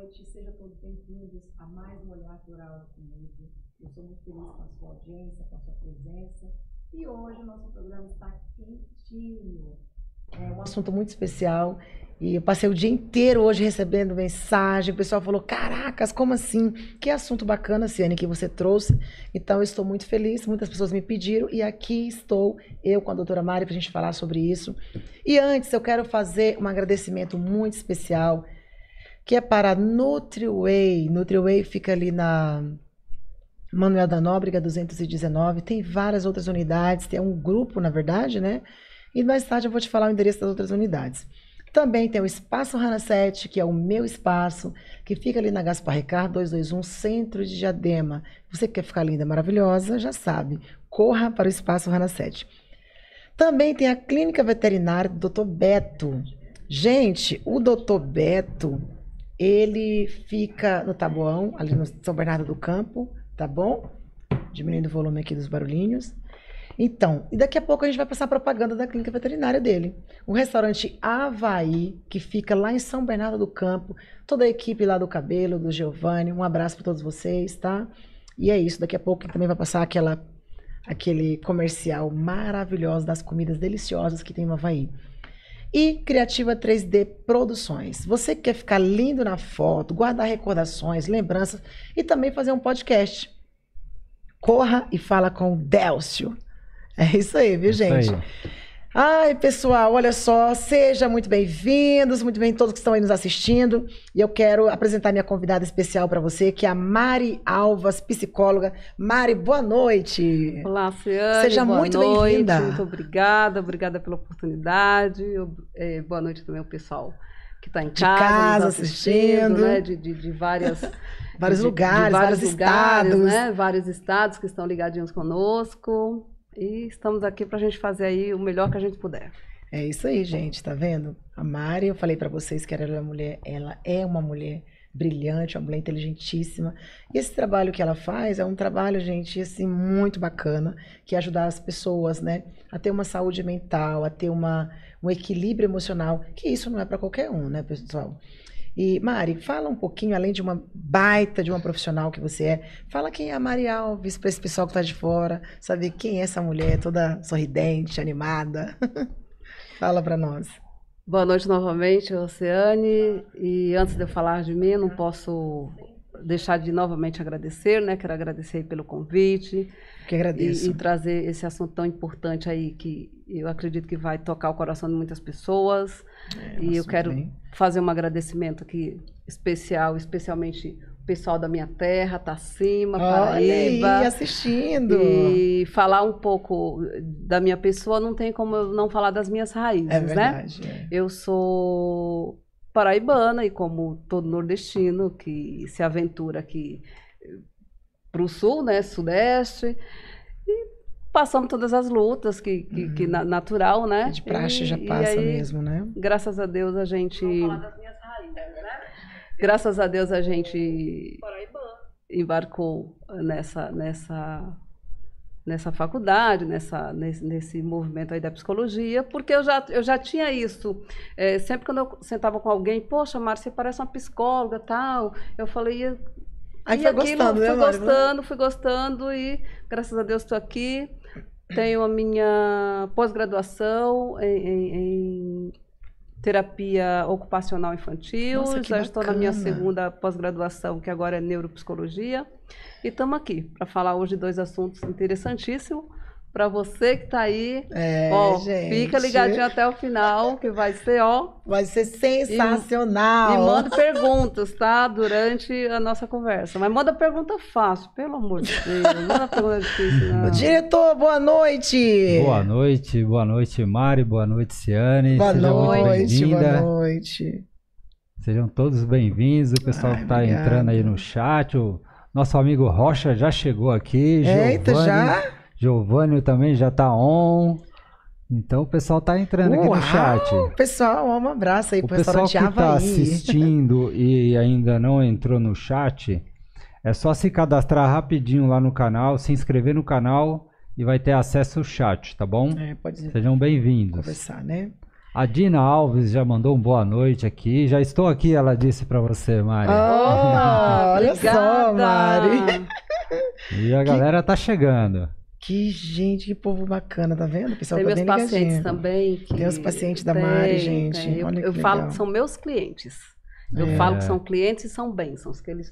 noite, sejam todos bem-vindos a mais um Olhar Plural comigo. Eu sou muito feliz com a sua audiência, com a sua presença. E hoje o nosso programa está quentinho. É um assunto muito especial. E eu passei o dia inteiro hoje recebendo mensagem. O pessoal falou, caracas, como assim? Que assunto bacana, Ciane, que você trouxe. Então eu estou muito feliz, muitas pessoas me pediram. E aqui estou, eu com a doutora Mari, para a gente falar sobre isso. E antes eu quero fazer um agradecimento muito especial, que é para a NutriWay. NutriWay fica ali na Manuel da Nóbrega 219. Tem várias outras unidades, tem um grupo, na verdade, né? E mais tarde eu vou te falar o endereço das outras unidades. Também tem o Espaço Rana 7, que é o meu espaço, que fica ali na Gaspar Ricardo 221, centro de Diadema. Você que quer ficar linda, maravilhosa, já sabe. Corra para o Espaço Rana 7. Também tem a Clínica Veterinária do Dr. Beto. Gente, o Dr. Beto, ele fica no Taboão, ali no São Bernardo do Campo, tá bom? Diminuindo o volume aqui dos barulhinhos. Então, e daqui a pouco a gente vai passar a propaganda da clínica veterinária dele. O restaurante Havaí, que fica lá em São Bernardo do Campo. Toda a equipe lá do Cabelo, do Giovanni. Um abraço para todos vocês, tá? E é isso, daqui a pouco ele também vai passar aquele comercial maravilhoso das comidas deliciosas que tem no Havaí. E Criativa 3D Produções. Você que quer ficar lindo na foto, guardar recordações, lembranças e também fazer um podcast. Corra e fala com o Délcio. É isso aí, viu, gente? Ai, pessoal, olha só, sejam muito bem-vindos, muito bem todos que estão aí nos assistindo. E eu quero apresentar minha convidada especial para você, que é a Mari Alvas, psicóloga. Mari, boa noite. Olá, Ciane. Seja muito bem-vinda. Muito obrigada pela oportunidade. Boa noite também ao pessoal que está em casa assistindo, né? De vários lugares, vários estados, né? Vários estados que estão ligadinhos conosco. E estamos aqui para a gente fazer aí o melhor que a gente puder. É isso aí, gente, tá vendo? A Mari, eu falei para vocês que ela é uma mulher brilhante, uma mulher inteligentíssima. E esse trabalho que ela faz é um trabalho, gente, assim, muito bacana, que é ajudar as pessoas, né, a ter uma saúde mental, a ter um equilíbrio emocional, que isso não é para qualquer um, né, pessoal? E, Mari, fala um pouquinho, além de uma baita de uma profissional que você é, fala quem é a Mari Alves, para esse pessoal que está de fora, saber quem é essa mulher toda sorridente, animada. Fala para nós. Boa noite novamente, Oceane. E antes de eu falar de mim, não posso deixar de novamente agradecer, né? Quero agradecer pelo convite. Que agradeço. E trazer esse assunto tão importante aí, que eu acredito que vai tocar o coração de muitas pessoas. E eu quero fazer um agradecimento aqui especial, especialmente o pessoal da minha terra, Tacima, Paraíba. Olha aí, assistindo. E falar um pouco da minha pessoa, não tem como eu não falar das minhas raízes, é verdade, né? Eu sou paraibana e como todo nordestino que se aventura aqui para o sul, né, sudeste, e passamos todas as lutas que natural, né? De praxe já passa aí, mesmo, né? Graças a Deus a gente... Vamos falar das minhas raízes, né? Graças a Deus a gente embarcou nessa faculdade, nesse movimento aí da psicologia, porque eu já tinha isso. Sempre quando eu sentava com alguém, poxa, Márcia, você parece uma psicóloga, tal, eu falei... Aí foi gostando, né, fui gostando e graças a Deus estou aqui. Tenho a minha pós-graduação em terapia ocupacional infantil. Nossa, já estou na minha segunda pós-graduação, que agora é neuropsicologia. E estamos aqui para falar hoje de dois assuntos interessantíssimos. Para você que está aí, gente, fica ligadinho até o final, que vai ser, vai ser sensacional. E manda perguntas, tá? Durante a nossa conversa. Mas manda pergunta fácil, pelo amor de Deus. Não manda pergunta difícil, não. Diretor, boa noite. Boa noite, Mari. Boa noite, Ciane. Boa noite. Sejam todos bem-vindos. O pessoal que está entrando aí no chat. O nosso amigo Rocha já chegou aqui. Eita, já? Giovanni também já tá on. Então o pessoal tá entrando aqui no chat. Pessoal, um abraço aí pro pessoal que tá assistindo e ainda não entrou no chat, é só se cadastrar rapidinho lá no canal, se inscrever no canal e vai ter acesso ao chat, tá bom? Pode Sejam bem-vindos. Conversar, né? A Dina Alves já mandou um boa noite aqui. Já estou aqui, ela disse para você, Mari. Olha só, Mari. E a galera tá chegando. Que gente, que povo bacana, tá vendo? O pessoal tem tá meus bem pacientes ligadinho. também. Tem os pacientes da Mari, gente. Olha eu que falo legal. que são meus clientes. Eu falo que são clientes e são bênçãos, que eles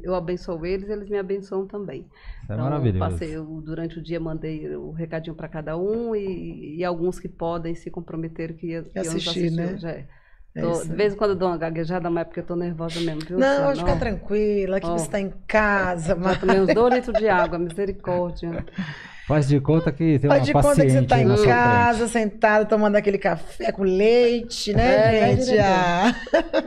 eu abençoo eles me abençoam também. Isso é maravilhoso. Durante o dia mandei o recadinho para cada um e alguns que podem se comprometer que iam assistir, né? Hoje. De vez em quando eu dou uma gaguejada, mas é porque eu tô nervosa mesmo, viu? Não, pode ficar tranquila, que você está em casa. Já tomei uns 2 litros de água, misericórdia. Faz de conta que tem uma paciente. Faz de conta que você está em casa, frente. sentada, tomando aquele café com leite, né, gente?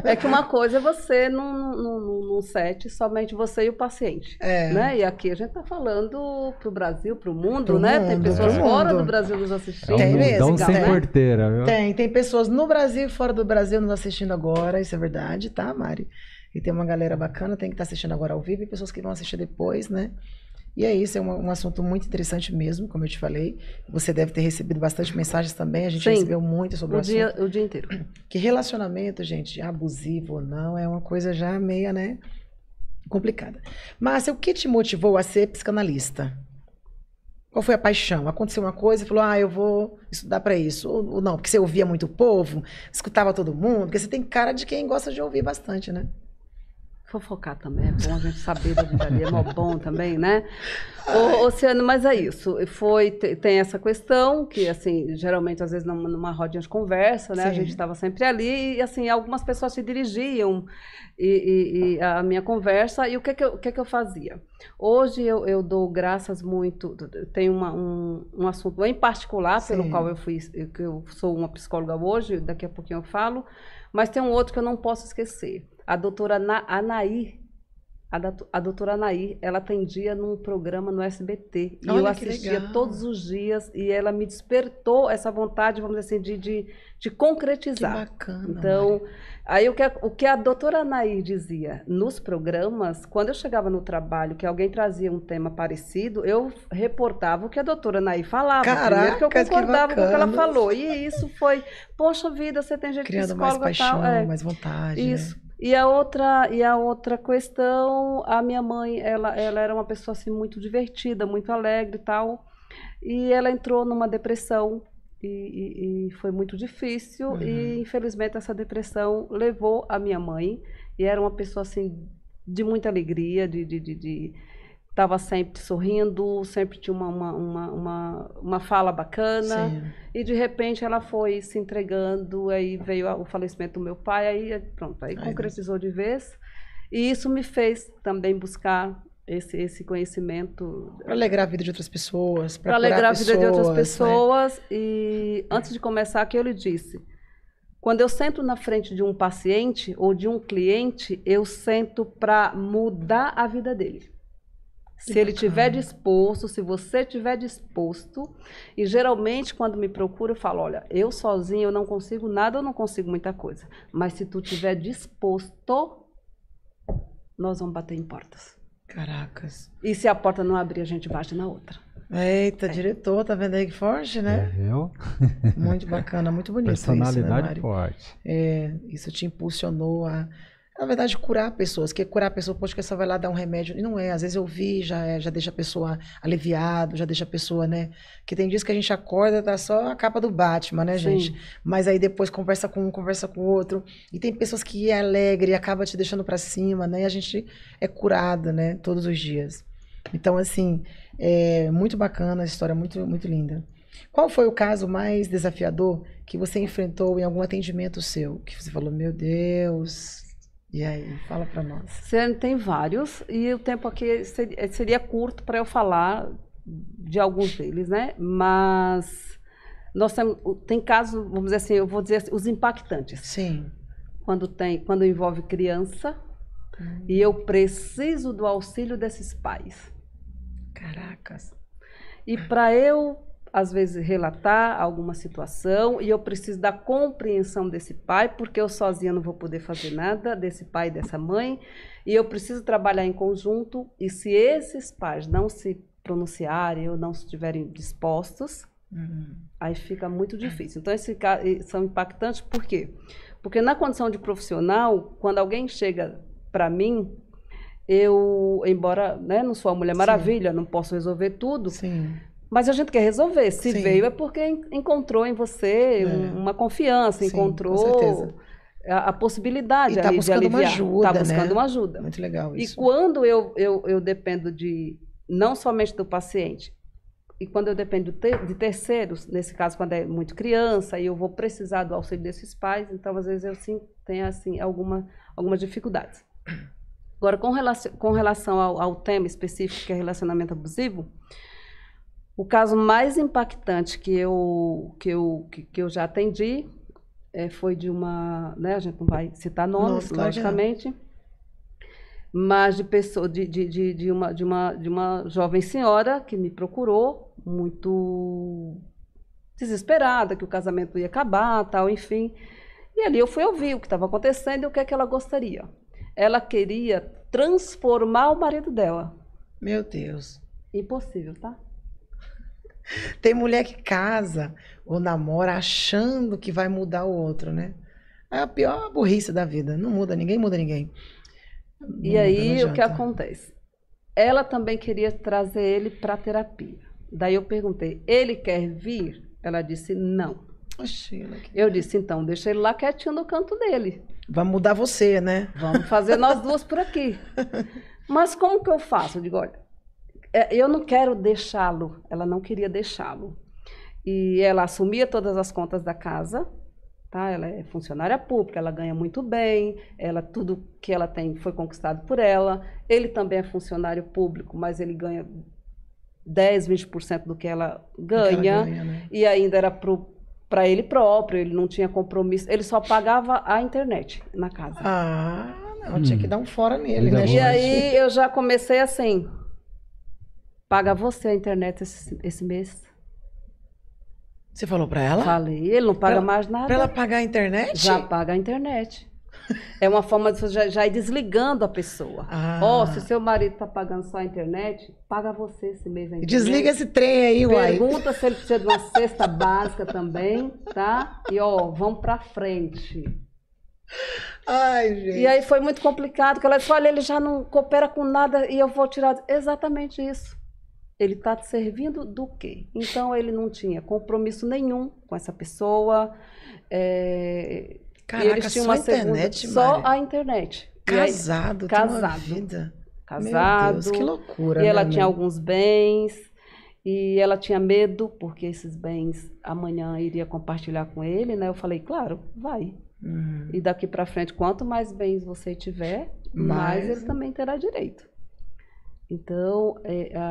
É que uma coisa é você num set, somente você e o paciente. Né? E aqui a gente está falando pro Brasil, pro mundo, né? Tem pessoas fora do Brasil nos assistindo. Tem mesmo. Então, sem porteira, viu? Tem pessoas no Brasil e fora do Brasil nos assistindo agora, isso é verdade, tá, Mari? E tem uma galera bacana, tem que estar assistindo agora ao vivo e pessoas que vão assistir depois, né? E é isso, é um assunto muito interessante mesmo, como eu te falei. Você deve ter recebido bastante mensagens também, a gente recebeu muito sobre o assunto. O dia inteiro. Que relacionamento, gente, abusivo ou não, é uma coisa já meia, né, complicada. Márcia, o que te motivou a ser psicanalista? Qual foi a paixão? Aconteceu uma coisa e falou, eu vou estudar para isso. Ou não, porque você ouvia muito o povo, escutava todo mundo, porque você tem cara de quem gosta de ouvir bastante, né? Fofocar também, é bom a gente saber da vida ali, é mó bom também, né? Oceano, mas é isso, tem essa questão, que assim, geralmente às vezes numa rodinha de conversa, né? Sim. A gente estava sempre ali e assim, algumas pessoas se dirigiam e a minha conversa, e o que eu fazia? Hoje eu dou graças muito, tem um assunto em particular, Sim. pelo qual que eu sou uma psicóloga hoje, daqui a pouquinho eu falo, mas tem um outro que eu não posso esquecer. A doutora Anaí, a doutora Anaí, ela atendia num programa no SBT. E eu assistia todos os dias e ela me despertou essa vontade, vamos dizer assim, de concretizar. Que bacana. Então, aí o que a doutora Anaí dizia nos programas, quando eu chegava no trabalho, que alguém trazia um tema parecido, eu reportava o que a doutora Anaí falava. Caraca, que eu concordava com o que ela falou. E isso foi, poxa vida, você tem gente criando mais paixão, mais vontade. Isso. Né? E a outra questão, a minha mãe, ela era uma pessoa assim muito divertida, muito alegre e tal, e ela entrou numa depressão e foi muito difícil e infelizmente essa depressão levou a minha mãe, e era uma pessoa assim de muita alegria, estava sempre sorrindo, sempre tinha uma fala bacana. Sim. E de repente ela foi se entregando, aí veio o falecimento do meu pai, aí pronto, aí concretizou de vez. E isso me fez também buscar esse conhecimento. Para alegrar a vida de outras pessoas, para alegrar a vida de outras pessoas. Né? E antes de começar aqui eu lhe disse, quando eu sento na frente de um paciente ou de um cliente, eu sento para mudar a vida dele. Se ele estiver disposto, se você estiver disposto, e geralmente quando me procura eu falo, olha, eu sozinha eu não consigo nada, eu não consigo muita coisa, mas se tu estiver disposto, nós vamos bater em portas. Caracas. E se a porta não abrir, a gente bate na outra. Eita, diretor, tá vendo aí que forte, né? Viu? Muito bacana, muito bonito. Personalidade isso, né, forte. Isso te impulsionou a... Na verdade, curar pessoas, porque curar a pessoa, poxa, que só vai lá dar um remédio, e não é, às vezes eu vi, já deixa a pessoa aliviado, já deixa a pessoa, né, que tem dias que a gente acorda, tá só a capa do Batman, né, Sim. gente, mas aí depois conversa com um, conversa com o outro, e tem pessoas que é alegre e acaba te deixando pra cima, né, e a gente é curado, né, todos os dias. Então, assim, é muito bacana, a história muito, muito linda. Qual foi o caso mais desafiador que você enfrentou em algum atendimento seu, que você falou, meu Deus... E aí, fala para nós. Tem vários, e o tempo aqui seria curto para eu falar de alguns deles, né? Mas nós tem casos, vamos dizer assim, eu vou dizer assim, os impactantes. Sim. Quando envolve criança e eu preciso do auxílio desses pais. Caracas. E para eu às vezes relatar alguma situação e eu preciso da compreensão desse pai, porque eu sozinha não vou poder fazer nada, desse pai e dessa mãe, e eu preciso trabalhar em conjunto, e se esses pais não se pronunciarem ou não estiverem dispostos, Aí fica muito difícil. Então, esses casos são impactantes por quê? Porque na condição de profissional, quando alguém chega para mim, eu, embora, né, não sou a Mulher Maravilha, não posso resolver tudo, mas a gente quer resolver. Se veio é porque encontrou em você uma confiança, encontrou a possibilidade de aliviar. Uma ajuda, está buscando uma ajuda. Muito legal isso. E quando eu dependo não somente do paciente, e quando eu dependo de terceiros, nesse caso, quando é muito criança, e eu vou precisar do auxílio desses pais, então, às vezes, eu sim tenho, assim, algumas dificuldades. Agora, com relação ao tema específico, que é relacionamento abusivo, o caso mais impactante que eu já atendi foi de uma... Né, a gente não vai citar nomes, logicamente, mas de uma jovem senhora que me procurou, muito desesperada, que o casamento ia acabar, tal, enfim. E ali eu fui ouvir o que estava acontecendo e o que é que ela gostaria. Ela queria transformar o marido dela. Meu Deus. Impossível, tá? Tem mulher que casa ou namora achando que vai mudar o outro, né? É a pior burrice da vida. Não muda ninguém, muda ninguém. E aí, o que acontece? Ela também queria trazer ele para terapia. Daí eu perguntei, ele quer vir? Ela disse, não. Oxi, eu disse, então, deixa ele lá quietinho no canto dele. Vamos mudar você, né? Vamos fazer nós duas por aqui. Mas como que eu faço? Eu digo, olha, eu não quero deixá-lo. Ela não queria deixá-lo. E ela assumia todas as contas da casa. Tá? Ela é funcionária pública, ela ganha muito bem, tudo que ela tem foi conquistado por ela. Ele também é funcionário público, mas ele ganha 10, 20% do que ela ganha, né? E ainda era para ele próprio, ele não tinha compromisso, ele só pagava a internet na casa. Não, tinha que dar um fora nele, né? E aí eu já comecei assim, paga você a internet esse mês. Você falou pra ela? Falei, ele não paga mais nada. Pra ela pagar a internet? Já paga a internet. É uma forma de você já ir desligando a pessoa. Se seu marido tá pagando só a internet, paga você esse mês a internet. Desliga esse trem aí, uai. Pergunta se ele precisa de uma cesta básica também, tá? E vamos pra frente. Ai, gente. E aí foi muito complicado, porque ela disse, olha, ele já não coopera com nada e eu vou tirar... Exatamente isso. Ele está te servindo do quê? Então, ele não tinha compromisso nenhum com essa pessoa. Caraca, eles tinham uma internet, só a internet. Casado, casado. Vida. Casado. Meu Deus, que loucura. E ela tinha alguns bens. E ela tinha medo, porque esses bens amanhã iria compartilhar com ele, né? Eu falei, claro, vai. E daqui para frente, quanto mais bens você tiver, mais ele também terá direito. Então,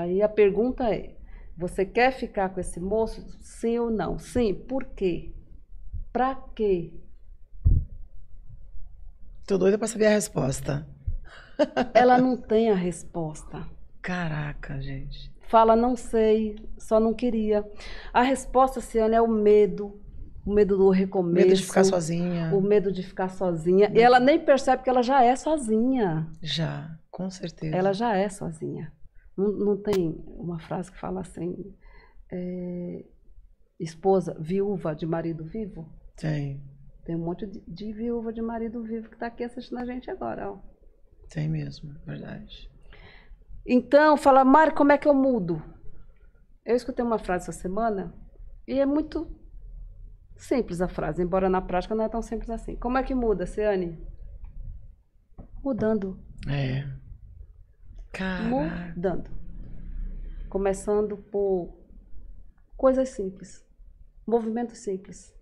aí a pergunta é, você quer ficar com esse moço? Sim ou não? Sim, por quê? Pra quê? Tô doida pra saber a resposta. Ela não tem a resposta. Caraca, gente. Fala, não sei, só não queria. A resposta, Ciane, é o medo do recomeço. O medo de ficar sozinha. O medo de ficar sozinha. E ela nem percebe que ela já é sozinha. Já. Com certeza. Ela já é sozinha. Não tem uma frase que fala assim, esposa viúva de marido vivo? Tem. Tem um monte de viúva de marido vivo que está aqui assistindo a gente agora. Ó. Tem mesmo, verdade. Então, fala, Mari, como é que eu mudo? Eu escutei uma frase essa semana e é muito simples a frase, embora na prática não é tão simples assim. Como é que muda, Ciane? Mudando. Caraca. Mudando. Começando por coisas simples. Movimentos simples.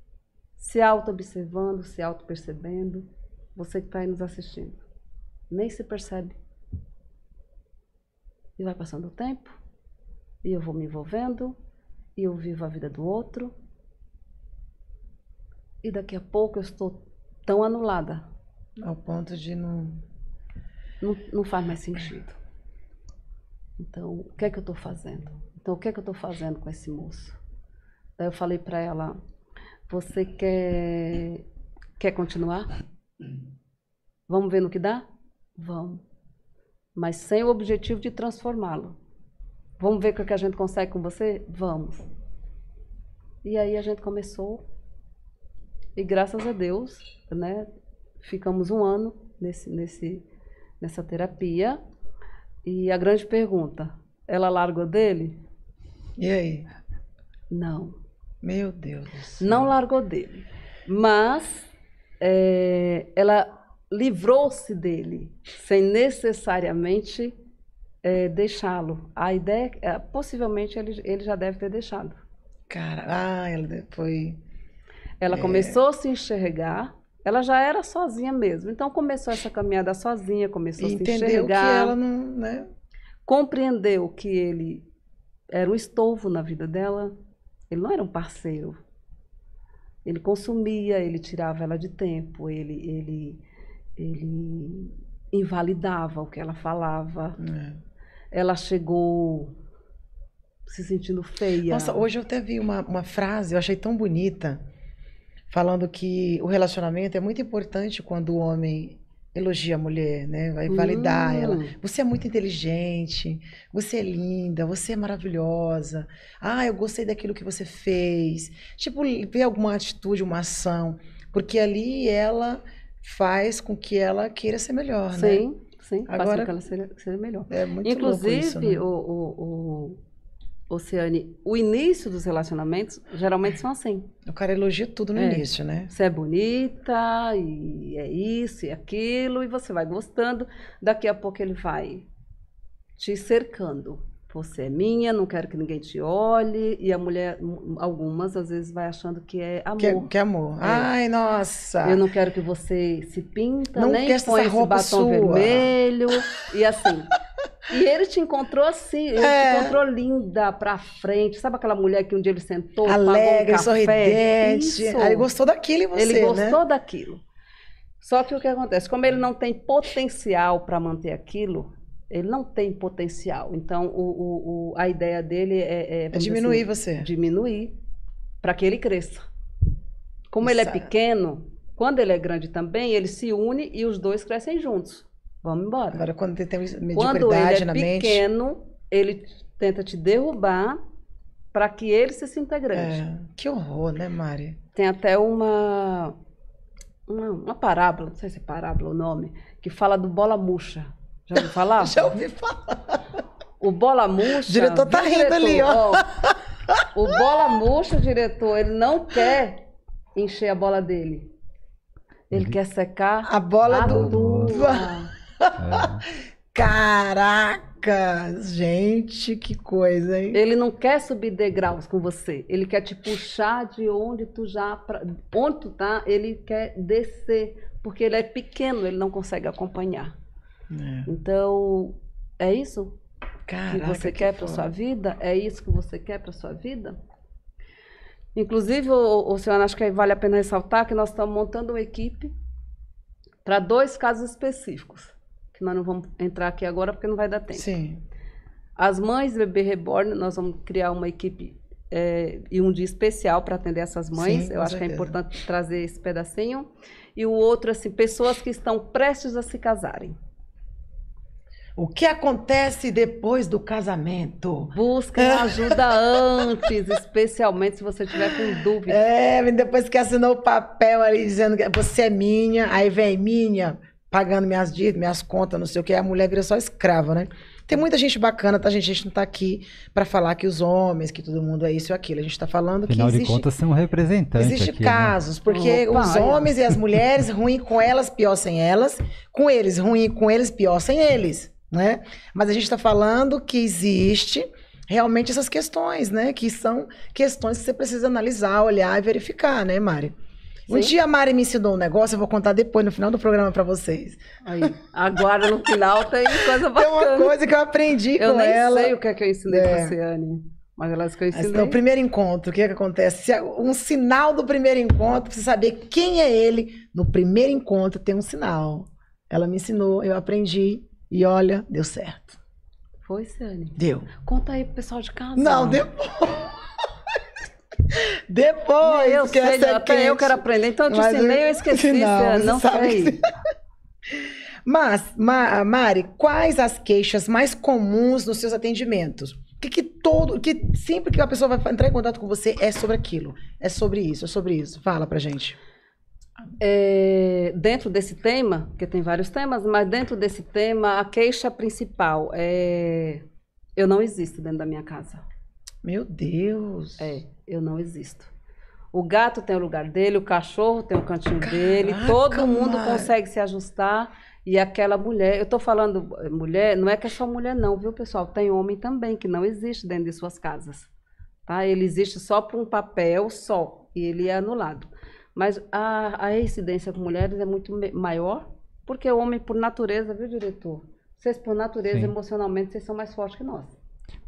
Se auto-observando, se auto-percebendo. Você que está aí nos assistindo. Nem se percebe. E vai passando o tempo. E eu vou me envolvendo. E eu vivo a vida do outro. E daqui a pouco eu estou tão anulada. Ao ponto de não faz mais sentido. Então, o que é que eu estou fazendo? Então, o que é que eu estou fazendo com esse moço? Daí eu falei para ela, você quer continuar? Vamos ver no que dá? Vamos. Mas sem o objetivo de transformá-lo. Vamos ver o que a gente consegue com você? Vamos. E aí a gente começou, e graças a Deus, né, ficamos 1 ano nessa terapia. E a grande pergunta, ela largou dele? E aí? Não. Meu Deus do céu. Não largou dele. Mas ela livrou-se dele, sem necessariamente deixá-lo. A ideia, possivelmente, ele já deve ter deixado. Cara, ela foi... Ela começou a se enxergar, ela já era sozinha mesmo. Então, começou essa caminhada sozinha, começou a se enxergar. Entendeu que ela não... Né? Compreendeu que ele era um estorvo na vida dela. Ele não era um parceiro. Ele consumia, ele tirava ela de tempo, ele invalidava o que ela falava. Ela chegou se sentindo feia. Nossa, hoje eu até vi uma frase, eu achei tão bonita, falando que o relacionamento é muito importante quando o homem elogia a mulher, né? Vai validar ela. Você é muito inteligente, você é linda, você é maravilhosa. Eu gostei daquilo que você fez. Tipo, ver alguma atitude, uma ação. Porque ali ela faz com que ela queira ser melhor, né? Sim. Agora, faz com que ela seja melhor. É muito Inclusive, louco isso, né? Oceane, o início dos relacionamentos geralmente são assim. O cara elogia tudo no início, né? Você é bonita, e é isso, e aquilo, e você vai gostando. Daqui a pouco ele vai te cercando. Você é minha, não quero que ninguém te olhe. E a mulher, algumas, às vezes, vai achando que é amor. Que é amor. Ai, nossa! Eu não quero que você se pinta, não nem põe esse batom sua. vermelho. E assim... E ele te encontrou assim, ele te encontrou linda pra frente. Sabe aquela mulher que um dia ele sentou, alegre, pagou um café? Sorridente. Isso. Aí ele gostou daquilo em você, Ele gostou né? daquilo. Só que o que acontece? Como ele não tem potencial para manter aquilo, ele não tem potencial. Então, a ideia dele é diminuir você. Diminuir para que ele cresça. Como ele é pequeno, quando ele é grande também, ele se une e os dois crescem juntos. Vamos embora. Agora, quando tem mediocridade quando ele é na mente... pequeno, ele tenta te derrubar para que ele se sinta grande. Que horror, né, Mari? Tem até uma parábola, não sei se é parábola o nome, que fala do bola murcha. Já ouviu falar? Já ouvi falar. O bola murcha... O diretor tá rindo ali, ó. O bola murcha, diretor, ele não quer encher a bola dele. Ele quer secar a bola do... Caraca! Gente, que coisa, hein? Ele não quer subir degraus com você. Ele quer te puxar de onde tu onde tu tá, ele quer descer. Porque ele é pequeno, ele não consegue acompanhar. Então, é isso que você quer para sua vida? É isso que você quer para sua vida? Inclusive, senhora, acho que vale a pena ressaltar que nós estamos montando uma equipe para 2 casos específicos. Que nós não vamos entrar aqui agora porque não vai dar tempo. Sim. As mães do bebê reborn, nós vamos criar uma equipe e um dia especial para atender essas mães. Sim, eu acho que é importante trazer esse pedacinho. E o outro, assim, pessoas que estão prestes a se casarem. O que acontece depois do casamento? Busquem ajuda antes, especialmente se você tiver com dúvida. Depois que assinou o papel ali dizendo que você é minha, aí vem minha... pagando minhas dívidas, minhas contas, não sei o que, a mulher vira só escrava, né? Tem muita gente bacana, tá, gente? A gente não tá aqui para falar que os homens, que todo mundo é isso ou aquilo. A gente tá falando que Afinal de contas, são representantes existe aqui, casos, né? Porque os homens e as mulheres, ruim com elas, pior sem elas. Com eles, ruim com eles, pior sem eles, né? Mas a gente tá falando que existe realmente essas questões, né? Que são questões que você precisa analisar, olhar e verificar, né, Mari? Um dia a Mari me ensinou um negócio, eu vou contar depois, no final do programa, pra vocês. Aí, agora no final tem coisa bacana. Tem uma coisa que eu aprendi com ela. Eu nem sei o que é que eu ensinei pra Oceane, mas elas que eu ensinei. No primeiro encontro, o que é que acontece? Um sinal do primeiro encontro, pra você saber quem é ele, no primeiro encontro tem um sinal. Ela me ensinou, eu aprendi e olha, deu certo. Foi, Oceane? Deu. Conta aí pro pessoal de casa. Não, depois... Depois, eu sei, até eu quero aprender, então eu te ensinei, eu esqueci, não sei. Mas, Mari, quais as queixas mais comuns nos seus atendimentos? O que que sempre que a pessoa vai entrar em contato com você é sobre aquilo. É sobre isso, é sobre isso. Fala pra gente. Dentro desse tema, porque tem vários temas, mas dentro desse tema, a queixa principal é: eu não existo dentro da minha casa. Meu Deus! Eu não existo. O gato tem o lugar dele, o cachorro tem o cantinho dele, todo mundo consegue se ajustar. E aquela mulher, eu tô falando mulher, não é que é só mulher não, viu, pessoal? Tem homem também que não existe dentro de suas casas. Tá? Ele existe só por um papel só, e ele é anulado. Mas a incidência com mulheres é muito maior, porque o homem, por natureza, viu, diretor? Vocês, por natureza, emocionalmente, vocês são mais fortes que nós.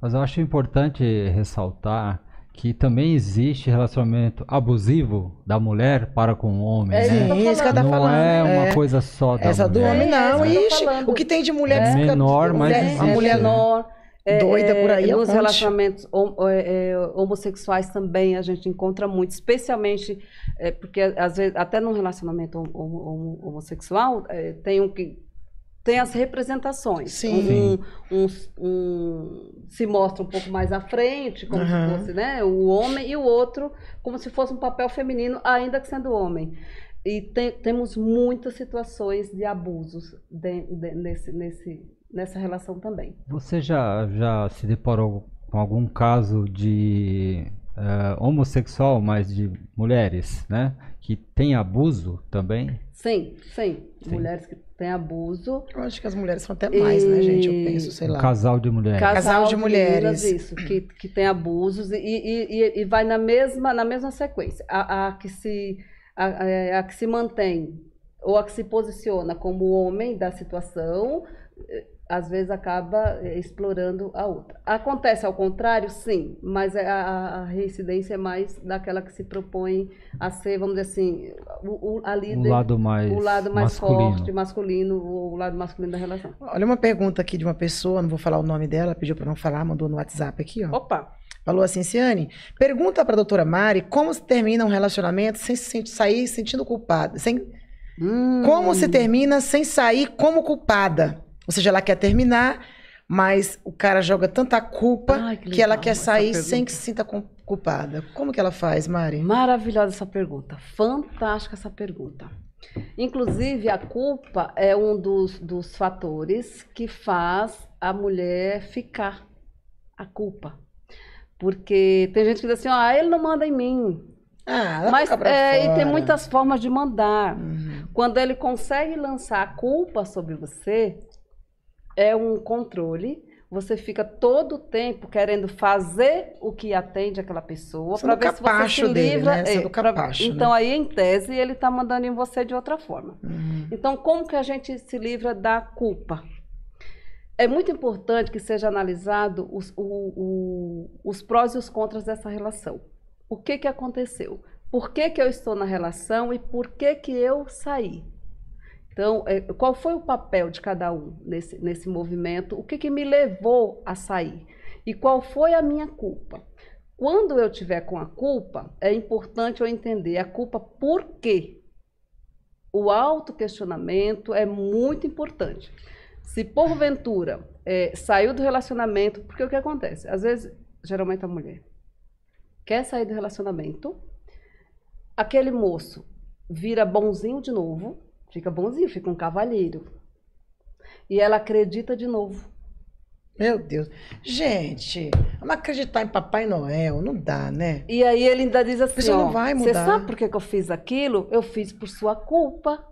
Mas eu acho importante ressaltar que também existe relacionamento abusivo da mulher para com o homem, né? Sim, isso que eu tô falando. Não é uma coisa só da essa mulher. do homem, não. Ixi, o que tem de mulher que fica... menor, mas a mulher menor. Doida por aí. Nos relacionamentos homossexuais também a gente encontra muito, especialmente porque às vezes até num relacionamento homossexual tem as representações. Sim. Se mostra um pouco mais à frente, como se fosse, né, o homem, e o outro como se fosse um papel feminino, ainda que sendo homem. E temos muitas situações de abusos nessa relação também. Você já se deparou com algum caso de homossexual, mas de mulheres, né? Que tem abuso também? Sim. Mulheres que têm abuso. Eu acho que as mulheres são até mais, né, gente? Eu penso, sei lá. Um casal de mulheres. Casal de mulheres. Isso, que tem abusos e vai na mesma sequência. A que se mantém ou a que se posiciona como homem da situação, às vezes acaba explorando a outra. Acontece ao contrário, sim, mas a reincidência é mais daquela que se propõe a ser, vamos dizer assim, a líder, o lado mais masculino. Forte, masculino, o lado masculino da relação. Olha uma pergunta aqui de uma pessoa, não vou falar o nome dela, pediu para não falar, mandou no WhatsApp aqui, ó. Opa! Falou assim, Ciane, pergunta para a doutora Mari como se termina um relacionamento sem sair sentindo culpada. Como se termina sem sair como culpada? Ou seja, ela quer terminar, mas o cara joga tanta culpa que ela quer sair sem que se sinta culpada. Como que ela faz, Mari? Maravilhosa essa pergunta. Fantástica essa pergunta. Inclusive, a culpa é um dos fatores que faz a mulher ficar. A culpa. Porque tem gente que diz assim, ele não manda em mim. Mas e tem muitas formas de mandar. Quando ele consegue lançar a culpa sobre você, é um controle. Você fica todo o tempo querendo fazer o que atende aquela pessoa para ver se você se livra. Então, aí, em tese, ele está mandando em você de outra forma. Então, como que a gente se livra da culpa? É muito importante que seja analisado os prós e os contras dessa relação. O que aconteceu? Por que eu estou na relação e por que eu saí? Então, qual foi o papel de cada um nesse movimento? O que me levou a sair? E qual foi a minha culpa? Quando eu tiver com a culpa, é importante eu entender a culpa por quê. O autoquestionamento é muito importante. Se porventura saiu do relacionamento, porque o que acontece? Às vezes, geralmente a mulher quer sair do relacionamento, aquele moço vira bonzinho de novo, fica bonzinho, fica um cavalheiro. E ela acredita de novo. Meu Deus. Gente, vamos acreditar em Papai Noel, não dá, né? E aí ele ainda diz assim, pessoa não vai mudar. Você sabe por que eu fiz aquilo? Eu fiz por sua culpa.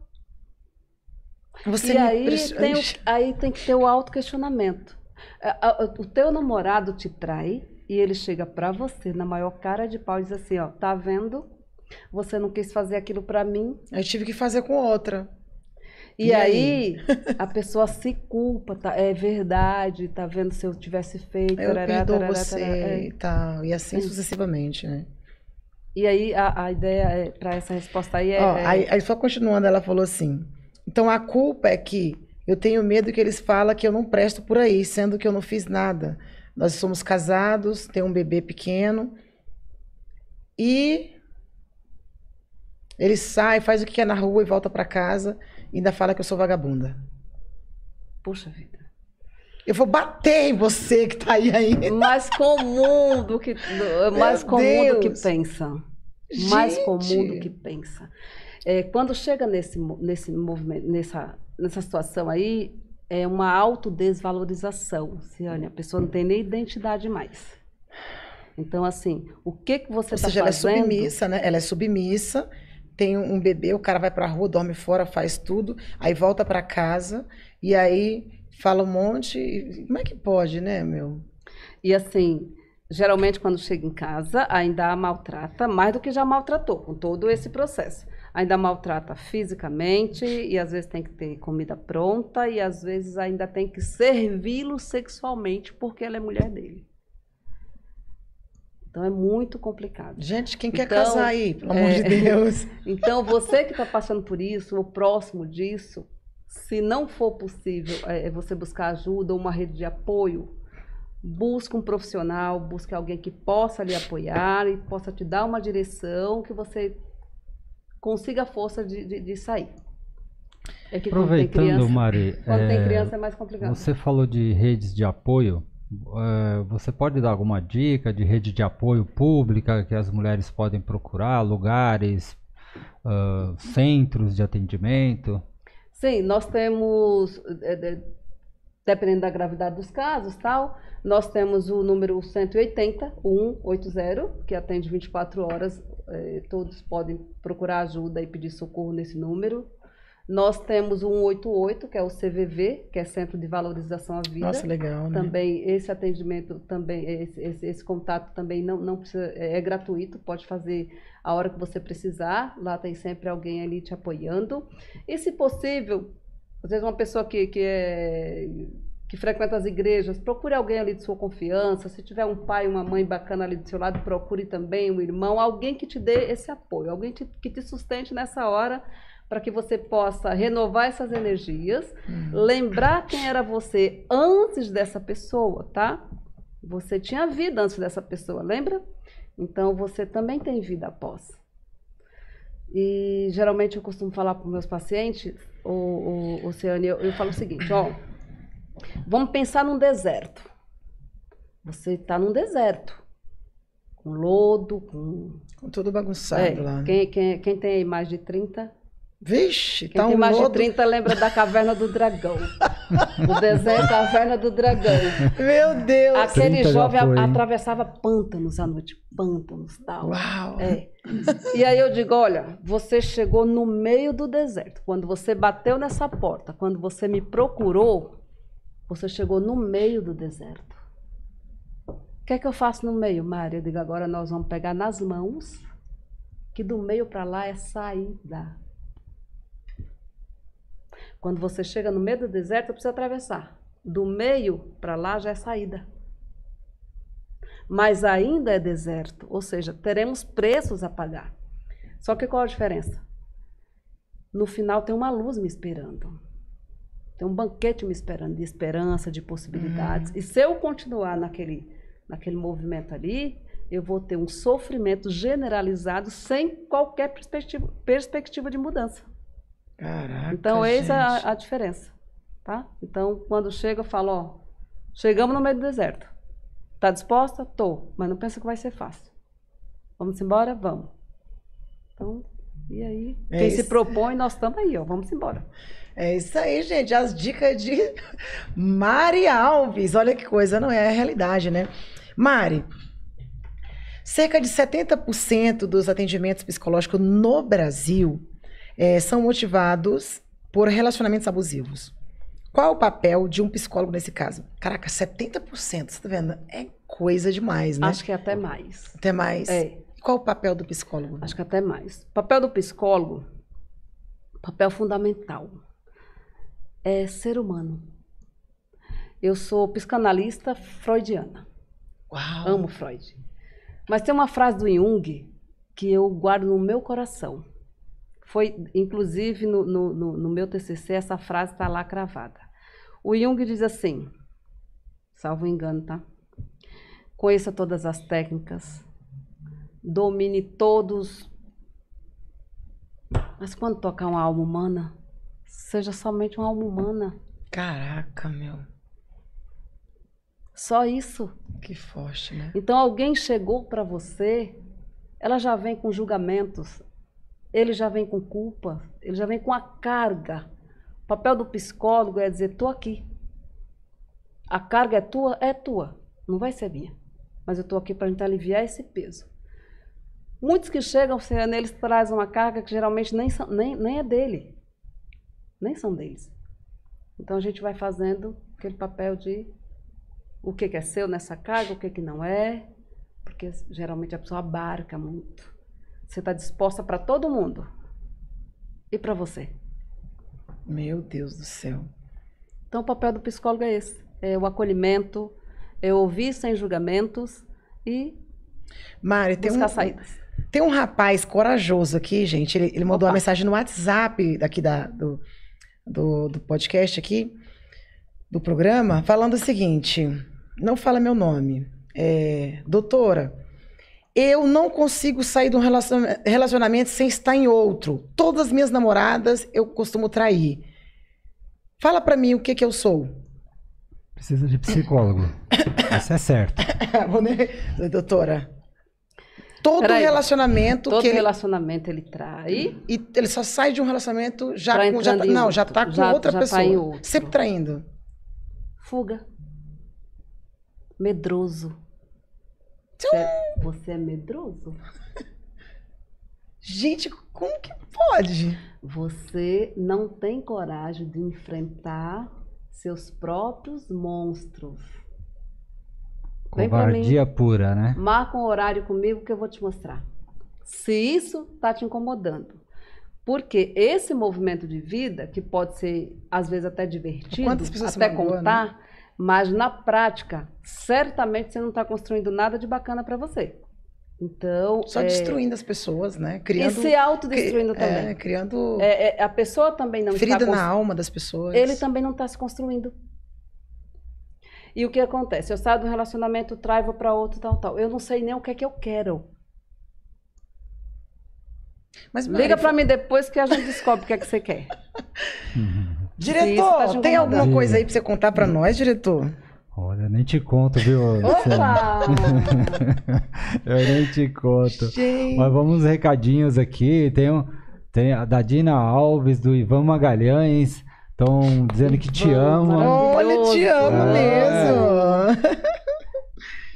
Aí tem que ter o autoquestionamento. O teu namorado te trai e ele chega pra você na maior cara de pau e diz assim, tá vendo? Você não quis fazer aquilo pra mim. Eu tive que fazer com outra. E aí a pessoa se culpa, é verdade, tá vendo se eu tivesse feito. Eu perdoo você e tal, e assim sucessivamente, né? E aí a ideia para essa resposta aí aí só continuando, ela falou assim, então a culpa é que eu tenho medo que eles falam que eu não presto por aí, sendo que eu não fiz nada. Nós somos casados, tem um bebê pequeno e ele sai, faz o que quer na rua e volta para casa e ainda fala que eu sou vagabunda. Puxa vida. Eu vou bater em você que tá aí ainda. Mais comum do que mais Meu comum do que Deus. pensa. Mais Gente. comum do que pensa. Quando chega nesse movimento, nessa situação aí, é uma autodesvalorização, Ciane. A pessoa não tem nem identidade mais. Então, assim, o que você Ou está seja, fazendo? ela é submissa, né? Ela é submissa, tem um bebê, o cara vai pra rua, dorme fora, faz tudo, aí volta pra casa e aí fala um monte. Como é que pode, né, meu? E assim, geralmente quando chega em casa, ainda a maltrata mais do que já maltratou, com todo esse processo. Ainda maltrata fisicamente, e às vezes tem que ter comida pronta, e às vezes ainda tem que servi-lo sexualmente, porque ela é mulher dele. Então é muito complicado. Gente, quem quer Então, casar aí, pelo amor de Deus? Então, você que está passando por isso, ou próximo disso, se não for possível você buscar ajuda ou uma rede de apoio, busque um profissional, busque alguém que possa lhe apoiar e possa te dar uma direção que você consiga a força de sair. É que Aproveitando, Mari, quando tem criança é mais complicado. você falou de redes de apoio. Você pode dar alguma dica de rede de apoio pública que as mulheres podem procurar, lugares, centros de atendimento? Sim, nós temos, dependendo da gravidade dos casos, tal, nós temos o número 180, 180, que atende 24 horas, todos podem procurar ajuda e pedir socorro nesse número. Nós temos o 188, que é o CVV, que é Centro de Valorização à Vida. Nossa, legal, né? Também esse atendimento, também esse contato também não precisa, é gratuito, pode fazer a hora que você precisar. Lá tem sempre alguém ali te apoiando. E se possível, às vezes uma pessoa que frequenta as igrejas, procure alguém ali de sua confiança. Se tiver um pai, uma mãe bacana ali do seu lado, procure também um irmão, alguém que te dê esse apoio, alguém que te sustente nessa hora, para que você possa renovar essas energias, lembrar quem era você antes dessa pessoa, tá? Você tinha vida antes dessa pessoa, lembra? Então, você também tem vida após. E, geralmente, eu costumo falar para os meus pacientes, Oceane, eu falo o seguinte, ó, vamos pensar num deserto. Você está num deserto, com lodo, com tudo bagunçado lá. Né? Quem tem aí mais de 30... Vixe, quem tá tem um mais lodo... de 30 lembra da Caverna do Dragão. O deserto, Caverna do Dragão. Meu Deus! Aquele jovem foi, atravessava pântanos à noite, pântanos e tal. Uau! E aí eu digo, olha, você chegou no meio do deserto. Quando você bateu nessa porta, quando você me procurou, você chegou no meio do deserto. O que é que eu faço no meio, Mari? Eu digo, agora nós vamos pegar nas mãos, que do meio para lá é saída. Quando você chega no meio do deserto, precisa atravessar. Do meio para lá já é saída. Mas ainda é deserto, ou seja, teremos preços a pagar. Só que qual a diferença? No final tem uma luz me esperando. Tem um banquete me esperando, de esperança, de possibilidades. E se eu continuar naquele movimento ali, eu vou ter um sofrimento generalizado sem qualquer perspectiva de mudança. Caraca, então, eis gente. a diferença, tá? Então, quando chega, eu falo, ó, chegamos no meio do deserto. Tá disposta? Tô, mas não pensa que vai ser fácil. Vamos embora? Vamos. Então, e aí? Quem se propõe, nós estamos aí, ó, vamos embora. É isso aí, gente. As dicas de Mari Alves. Olha que coisa, não é a realidade, né? Mari, cerca de 70% dos atendimentos psicológicos no Brasil são motivados por relacionamentos abusivos. Qual o papel de um psicólogo nesse caso? Caraca, 70%, você tá vendo? É coisa demais, né? Acho que é até mais. Até mais? É. Qual o papel do psicólogo? Acho que até mais. O papel do psicólogo, papel fundamental, é ser humano. Eu sou psicanalista freudiana. Uau! Amo Freud. Mas tem uma frase do Jung que eu guardo no meu coração. Foi, inclusive, no meu TCC, essa frase está lá cravada. O Jung diz assim, salvo engano, tá? Conheça todas as técnicas, domine todos, mas quando tocar uma alma humana, seja somente uma alma humana. Caraca, meu. Só isso. Que forte, né? Então alguém chegou para você, ela já vem com julgamentos, ele já vem com culpa, ele já vem com a carga. O papel do psicólogo é dizer, tô aqui. A carga é tua, não vai ser minha. Mas eu tô aqui para gente aliviar esse peso. Muitos que chegam, eles trazem uma carga que geralmente nem é dele. Nem são deles. Então a gente vai fazendo aquele papel de o que é seu nessa carga, o que não é, porque geralmente a pessoa abarca muito. Você está disposta para todo mundo e para você. Meu Deus do céu. Então o papel do psicólogo é esse, é o acolhimento, é ouvir sem julgamentos e Mari, buscar saídas. Tem um rapaz corajoso aqui, gente, ele mandou uma mensagem no WhatsApp daqui do podcast aqui, do programa, falando o seguinte, não fala meu nome, doutora, eu não consigo sair de um relacionamento sem estar em outro. Todas as minhas namoradas eu costumo trair. Fala pra mim o que eu sou. Precisa de psicólogo. Isso é certo. Doutora, todo relacionamento ele trai. E ele só sai de um relacionamento já tá com outra pessoa. Tá sempre traindo. Fuga. Medroso. Você é medroso? Gente, como que pode? Você não tem coragem de enfrentar seus próprios monstros. Covardia pura, né? Marca um horário comigo que eu vou te mostrar. Se isso está te incomodando. Porque esse movimento de vida, que pode ser, às vezes, até divertido, até contar, né? Mas na prática, certamente você não está construindo nada de bacana para você. Então, só destruindo as pessoas, né? E se autodestruindo também. Criando a pessoa também não ferida na alma das pessoas. Ele também não está se construindo. E o que acontece? Eu saio de um relacionamento, traio para outro, tal. Eu não sei nem o que é que eu quero. Mas, Mari, liga para mim depois que a gente descobre o que é que você quer. Diretor, tem alguma coisa aí para você contar para nós, diretor? Olha, nem te conto, viu? Opa! Eu nem te conto. Gente. Mas vamos uns recadinhos aqui. Tem a da Dina Alves, do Ivan Magalhães. Estão dizendo que te amam. Olha, te amo mesmo.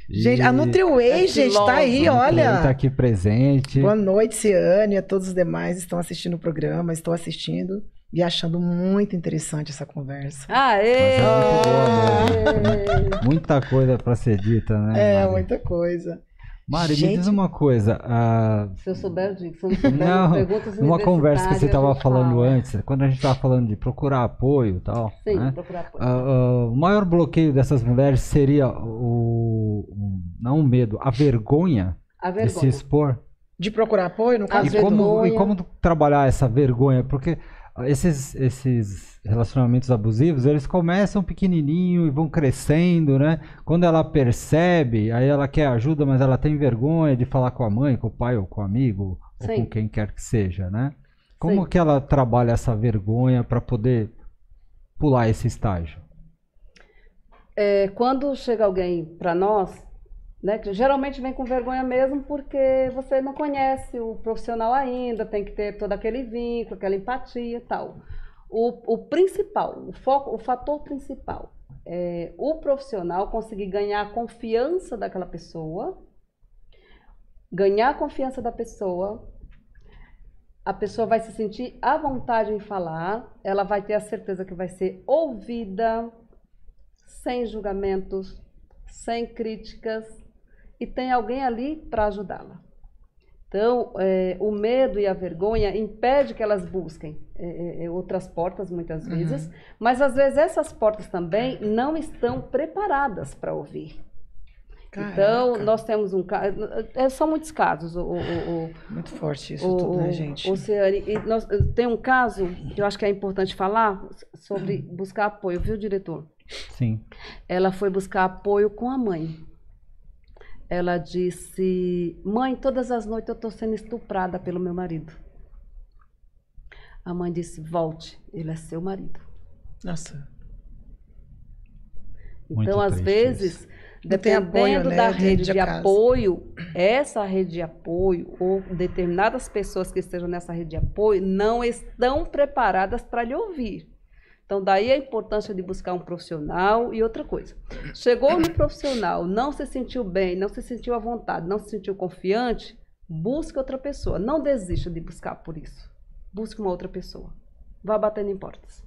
Gente, a NutriWay, gente, tá aí, olha. Tá aqui presente. Boa noite, Ciane, a todos os demais estão assistindo o programa, estou assistindo e achando muito interessante essa conversa. Aê! Mas é muito boa mesmo. Muita coisa para ser dita, né? Mari? Muita coisa. Mari, me diz uma coisa. Se eu souber disso, não, numa conversa que você estava falando antes, quando a gente estava falando de procurar apoio e tal. Sim, né? procurar apoio. O maior bloqueio dessas mulheres seria não o medo, a vergonha de se expor. De procurar apoio, no caso? E como trabalhar essa vergonha? Porque esses relacionamentos abusivos, eles começam pequenininho e vão crescendo, né? Quando ela percebe, aí ela quer ajuda, mas ela tem vergonha de falar com a mãe, com o pai ou com o amigo, ou com quem quer que seja, né? Como que ela trabalha essa vergonha para poder pular esse estágio? Quando chega alguém para nós, né, que geralmente vem com vergonha mesmo porque você não conhece o profissional ainda, tem que ter todo aquele vínculo, aquela empatia e tal. O principal, o fator principal é o profissional conseguir ganhar a confiança daquela pessoa, ganhar a confiança da pessoa, a pessoa vai se sentir à vontade em falar, ela vai ter a certeza que vai ser ouvida, sem julgamentos, sem críticas, e tem alguém ali para ajudá-la. Então, o medo e a vergonha impedem que elas busquem outras portas, muitas vezes, mas às vezes essas portas também não estão preparadas para ouvir. Caraca. Então, nós temos um caso, são muitos casos. Muito forte isso tudo, né, gente? Tem um caso que eu acho que é importante falar sobre buscar apoio, viu, diretor? Sim. Ela foi buscar apoio com a mãe. Ela disse, mãe, todas as noites eu estou sendo estuprada pelo meu marido. A mãe disse, volte, ele é seu marido. Nossa. Muito Então, às triste vezes, Não tem apoio, dependendo né? da Dentro rede de de casa. apoio, essa rede de apoio, ou determinadas pessoas que estejam nessa rede de apoio, não estão preparadas para lhe ouvir. Então, daí a importância de buscar um profissional. E outra coisa, chegou no profissional, não se sentiu bem, não se sentiu à vontade, não se sentiu confiante, busque outra pessoa. Não desista de buscar por isso. Busque uma outra pessoa. Vá batendo em portas.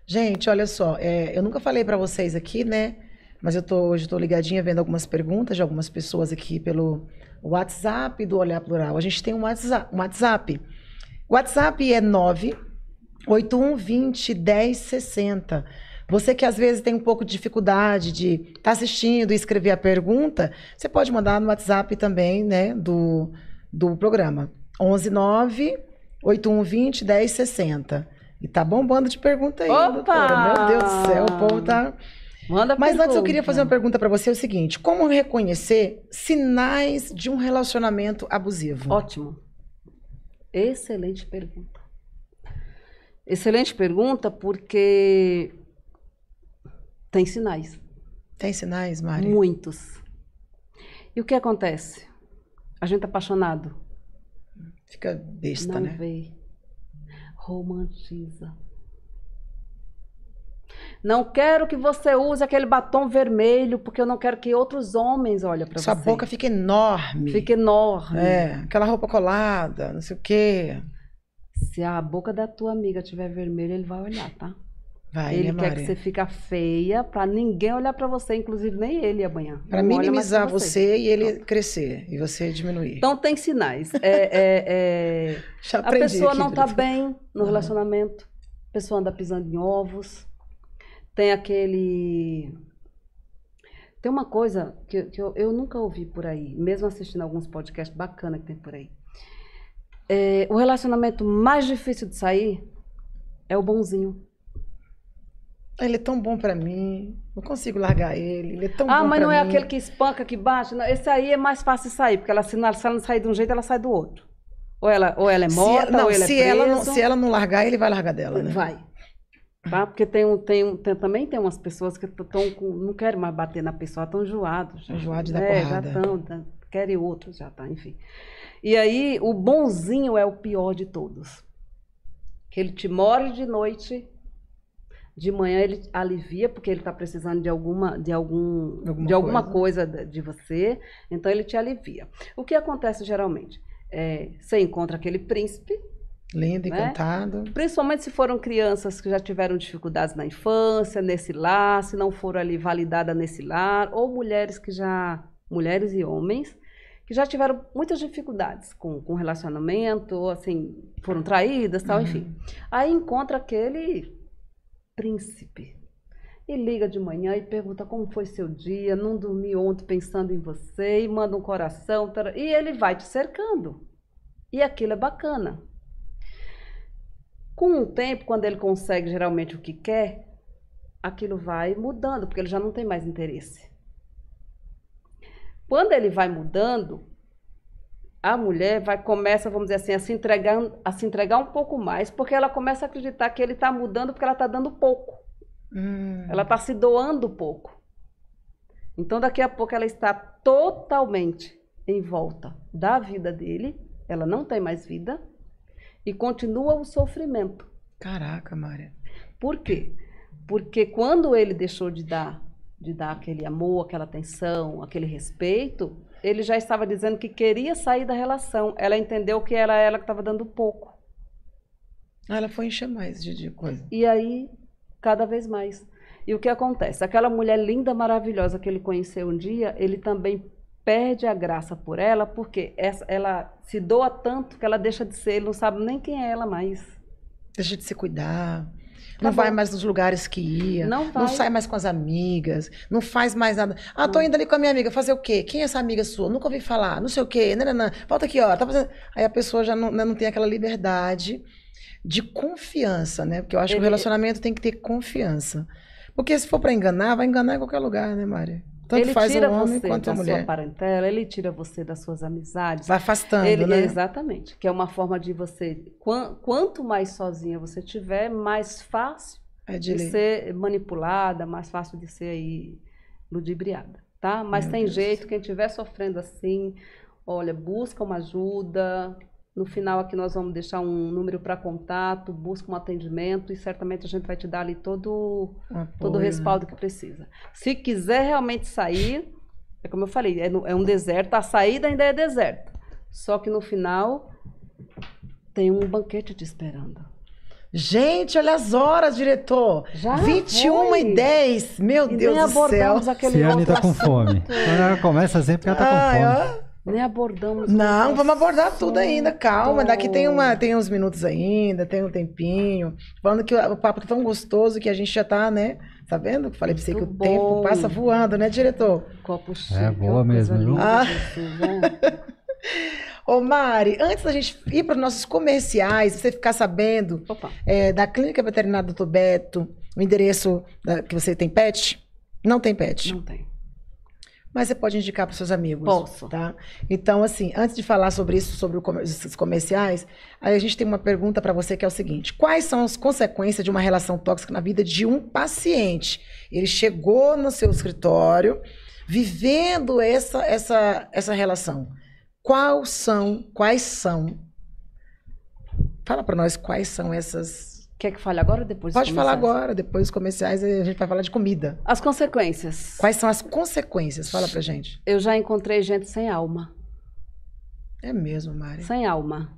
Gente, olha só, eu nunca falei para vocês aqui, né? Mas hoje estou ligadinha vendo algumas perguntas de algumas pessoas aqui pelo WhatsApp do Olhar Plural. A gente tem um WhatsApp. O WhatsApp é 981201060. Você que às vezes tem um pouco de dificuldade de estar assistindo e escrever a pergunta, você pode mandar no WhatsApp também, né, do programa. 11981201060. E tá bombando de pergunta aí, Opa! doutora. Meu Deus do céu, o povo tá... Manda Mas antes eu pergunta. queria fazer uma pergunta para você, é o seguinte: como reconhecer sinais de um relacionamento abusivo? Ótimo. Excelente pergunta. Excelente pergunta, porque tem sinais. Tem sinais, Mari? Muitos. E o que acontece? A gente é apaixonado. Fica besta, Não né? vê. Romantiza. Não quero que você use aquele batom vermelho, porque eu não quero que outros homens olhem para você. Sua boca fica enorme. Fica enorme. Aquela roupa colada, não sei o quê. Se a boca da tua amiga tiver vermelha, ele vai olhar, tá? Vai, Ele né, quer Mari? que você fique feia pra ninguém olhar pra você, inclusive nem ele amanhã. Para Não olha mais minimizar pra você e ele crescer e você diminuir. Então tem sinais. Já A aprendi pessoa aqui, não tá Brito. bem no relacionamento. A pessoa anda pisando em ovos. Tem aquele... Tem uma coisa que eu nunca ouvi por aí, mesmo assistindo alguns podcasts bacanas que tem por aí. O relacionamento mais difícil de sair é o bonzinho. Ele é tão bom para mim, não consigo largar ele. Ele é tão bom Ah, mas pra não é mim. aquele que espanca, que bate. Não, esse aí é mais fácil de sair, porque se ela não sair de um jeito, ela sai do outro. Ou ela é morta, ou ele é preso. Se ela não largar, ele vai largar dela, né? Vai. Tá? Porque também tem umas pessoas que não querem mais bater na pessoa, estão enjoados. Enjoados da Já porrada. estão, querem outros, já tá, enfim. E aí, o bonzinho é o pior de todos. Que ele te morde de noite, de manhã ele alivia, porque ele está precisando de alguma coisa de você, então ele te alivia. O que acontece geralmente? Você encontra aquele príncipe, Lindo, né? encantado. Principalmente se foram crianças que já tiveram dificuldades na infância, nesse lar, se não foram ali validadas nesse lar, ou mulheres e homens, que já tiveram muitas dificuldades com relacionamento, ou assim, foram traídas, tal, enfim. Aí encontra aquele príncipe e liga de manhã e pergunta como foi seu dia, não dormi ontem pensando em você, e manda um coração, e ele vai te cercando. E aquilo é bacana. Com o tempo, quando ele consegue geralmente o que quer, aquilo vai mudando, porque ele já não tem mais interesse. Quando ele vai mudando, a mulher começa, vamos dizer assim, a se entregar um pouco mais, porque ela começa a acreditar que ele está mudando porque ela está dando pouco. Ela está se doando pouco. Então, daqui a pouco, ela está totalmente em volta da vida dele, ela não tem mais vida, e continua o sofrimento. Caraca, Mária. Por quê? Porque quando ele deixou de dar aquele amor, aquela atenção, aquele respeito, ele já estava dizendo que queria sair da relação. Ela entendeu que era ela que estava dando pouco. Ela foi encher mais de coisa. E aí, cada vez mais. E o que acontece? Aquela mulher linda, maravilhosa que ele conheceu um dia, ele também perde a graça por ela, porque ela se doa tanto que ela deixa de ser, ele não sabe nem quem é ela mais. Deixa de se cuidar. Não vai mais nos lugares que ia. Não sai mais com as amigas. Não faz mais nada. Ah, tô indo ali com a minha amiga. Fazer o quê? Quem é essa amiga sua? Nunca ouvi falar. Não sei o quê. Não. Volta aqui, ó. Tá fazendo... Aí a pessoa já não tem aquela liberdade de confiança, né? Porque eu acho que o relacionamento tem que ter confiança. Porque se for para enganar, vai enganar em qualquer lugar, né, Mária? Tanto ele faz o tira homem você quanto a da mulher. sua parentela, ele tira você das suas amizades. Vai afastando, né? Exatamente. Que é uma forma de você... Quanto mais sozinha você tiver, mais fácil de ser manipulada, mais fácil de ser aí ludibriada, tá? Mas tem jeito, quem estiver sofrendo assim, olha, busca uma ajuda. No final aqui nós vamos deixar um número para contato, busca um atendimento e certamente a gente vai te dar ali todo o respaldo que precisa. Se quiser realmente sair, é como eu falei, é um deserto, a saída ainda é deserta. Só que no final tem um banquete te esperando. Gente, olha as horas, diretor. Já 21h10. Meu Deus do céu. Ciane tá com fome. Quando ela começa sempre, ela tá com fome. Nem abordamos. Não, vamos abordar tudo ainda. Calma, daqui tem uns minutos ainda, tem um tempinho. Falando que o papo tá tão gostoso que a gente já tá, né? Tá vendo? Falei pra você que o tempo passa voando, né, diretor? Copo cheio. É boa mesmo, viu? Ô Mari, antes da gente ir para os nossos comerciais, você ficar sabendo da Clínica Veterinária do Dr. Beto, o endereço que você tem pet? Não tem pet? Não tem. Mas você pode indicar para os seus amigos. Posso. Tá? Então, assim, antes de falar sobre isso, sobre os comerciais, aí a gente tem uma pergunta para você que é o seguinte: quais são as consequências de uma relação tóxica na vida de um paciente? Ele chegou no seu escritório vivendo essa relação. Quais são? Fala para nós quais são essas. Quer que fale agora ou depois? Pode falar agora, depois dos comerciais a gente vai falar de comida. As consequências. Quais são as consequências? Fala pra gente. Eu já encontrei gente sem alma. É mesmo, Mari? Sem alma.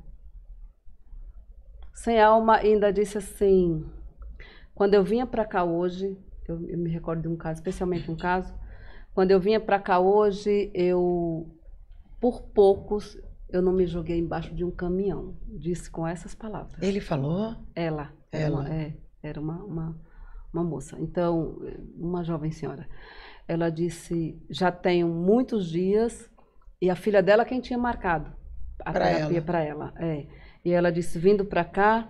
Sem alma, ainda disse assim, quando eu vinha para cá hoje, eu me recordo de um caso, especialmente um caso, quando eu vinha para cá hoje, por poucos, eu não me joguei embaixo de um caminhão. Disse com essas palavras. Ele falou? Ela. Era uma moça. Então, uma jovem senhora. Ela disse, já tenho muitos dias, e a filha dela quem tinha marcado a terapia para ela. E ela disse, vindo para cá,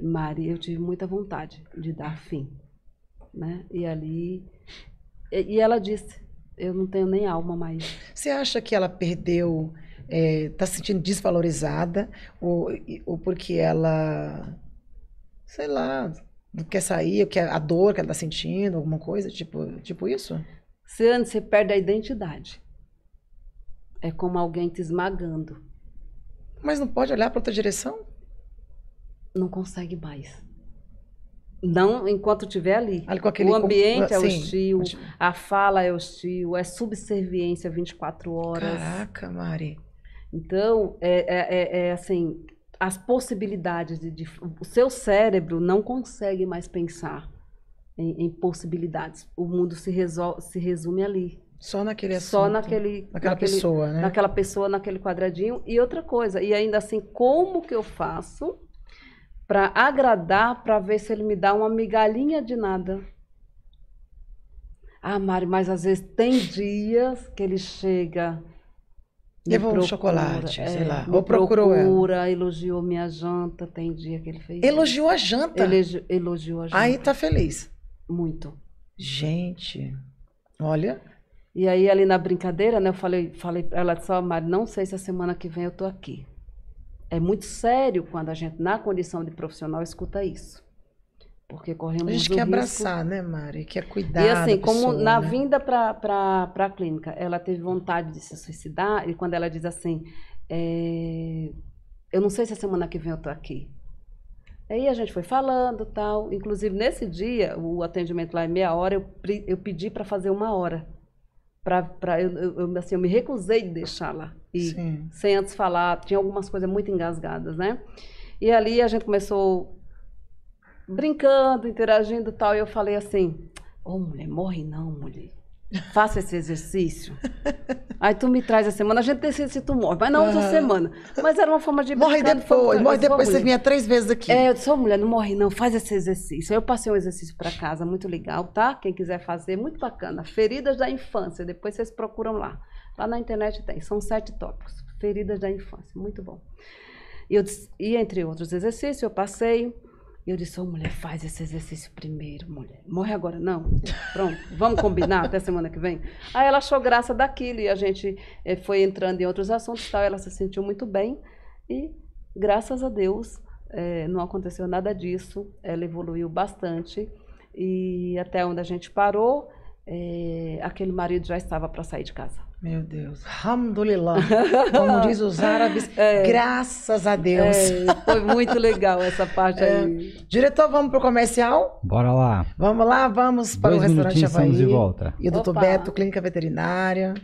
Mari, eu tive muita vontade de dar fim. Né? E ali... E ela disse, eu não tenho nem alma mais. Você acha que ela perdeu... Está se sentindo desvalorizada ou porque ela, sei lá, não quer sair, a dor que ela está sentindo, alguma coisa, tipo isso? Você perde a identidade. É como alguém te esmagando. Mas não pode olhar para outra direção? Não consegue mais. Não enquanto estiver ali. Com o ambiente é hostil, a fala é hostil, é subserviência 24 horas. Caraca, Mari. Então, assim, as possibilidades o seu cérebro não consegue mais pensar em possibilidades. O mundo se resume ali. Só naquele assunto. Só naquela pessoa, né? Naquela pessoa, naquele quadradinho. E outra coisa, e ainda assim, como que eu faço para agradar, para ver se ele me dá uma migalhinha de nada? Ah, Mari, mas às vezes tem dias que ele chega... Levou um chocolate, sei lá. Ou procurou ela. Elogiou minha janta, tem dia que ele fez. Elogiou a janta? Elogiou a janta. Aí tá feliz. Muito. Gente, olha. E aí ali na brincadeira, né, eu falei pra ela, disse, Mari, não sei se a semana que vem eu tô aqui. É muito sério quando a gente, na condição de profissional, escuta isso. Porque corremos a gente quer abraçar, né, Mari? Quer cuidar. E assim, da pessoa, como na né? vinda para a clínica, ela teve vontade de se suicidar, e quando ela diz assim, eu não sei se a semana que vem eu tô aqui. Aí a gente foi falando tal. Inclusive, nesse dia, o atendimento lá é meia hora, eu pedi para fazer 1 hora. Eu me recusei de deixá-la ir, sem antes falar. Tinha algumas coisas muito engasgadas, né? E ali a gente começou... brincando, interagindo e tal, e eu falei assim, mulher, morre não, mulher. Faça esse exercício. Aí tu me traz a semana, a gente decide se tu morre, mas não outra semana. Mas era uma forma de morre depois, você vinha 3 vezes aqui. Eu disse, mulher, não morre não, faz esse exercício. Aí eu passei um exercício para casa, muito legal, tá? Quem quiser fazer, muito bacana. Feridas da infância, depois vocês procuram lá. Lá na internet tem, são 7 tópicos. Feridas da infância, muito bom. E entre outros exercícios, eu passei... E eu disse, mulher, faz esse exercício primeiro, mulher. Morre agora, não. Pronto, vamos combinar até semana que vem? Aí ela achou graça daquilo e a gente foi entrando em outros assuntos e tal. Ela se sentiu muito bem e, graças a Deus, não aconteceu nada disso. Ela evoluiu bastante. E até onde a gente parou, aquele marido já estava para sair de casa. Meu Deus. Alhamdulillah. Como diz os árabes, graças a Deus. Foi muito legal essa parte aí. Diretor, vamos pro comercial? Bora lá. Vamos lá, vamos para o 2 restaurante minutinhos, Havaí. estamos de volta. E o Dr. Opa. Beto, Clínica Veterinária.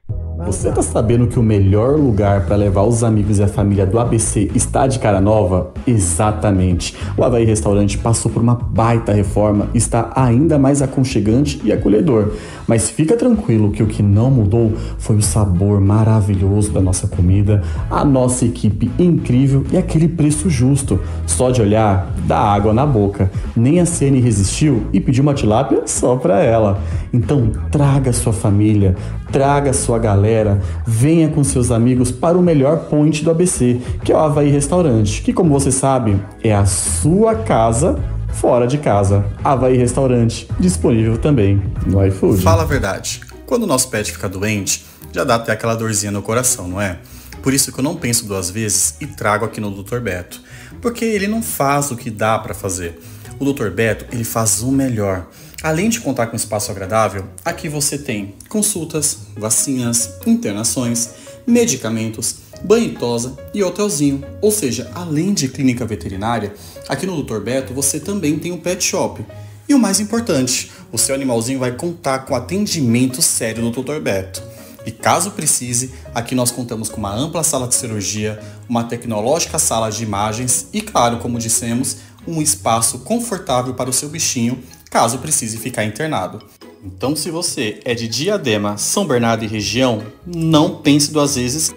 Vamos Você lá. tá sabendo que o melhor lugar para levar os amigos e a família do ABC está de cara nova? Exatamente. O Havaí Restaurante passou por uma baita reforma e está ainda mais aconchegante e acolhedor. Mas fica tranquilo que o que não mudou foi o sabor maravilhoso da nossa comida, a nossa equipe incrível e aquele preço justo. Só de olhar, dá água na boca. Nem a Ciane resistiu e pediu uma tilápia só para ela. Então traga sua família, traga sua galera, venha com seus amigos para o melhor point do ABC, que é o Havaí Restaurante, que, como você sabe, é a sua casa fora de casa. Havaí Restaurante, disponível também no iFood. Fala a verdade, quando o nosso pet fica doente, já dá até aquela dorzinha no coração, não é? Por isso que eu não penso 2 vezes e trago aqui no Dr. Beto, porque ele não faz o que dá para fazer. O Dr. Beto, ele faz o melhor. Além de contar com um espaço agradável, aqui você tem consultas, vacinas, internações, medicamentos, banho e tosa e hotelzinho. Ou seja, além de clínica veterinária, aqui no Dr. Beto você também tem um pet shop. E o mais importante, o seu animalzinho vai contar com atendimento sério do Dr. Beto. E caso precise, aqui nós contamos com uma ampla sala de cirurgia, uma tecnológica sala de imagens e, claro, como dissemos, um espaço confortável para o seu bichinho, caso precise ficar internado. Então, se você é de Diadema, São Bernardo e região, não pense 2 vezes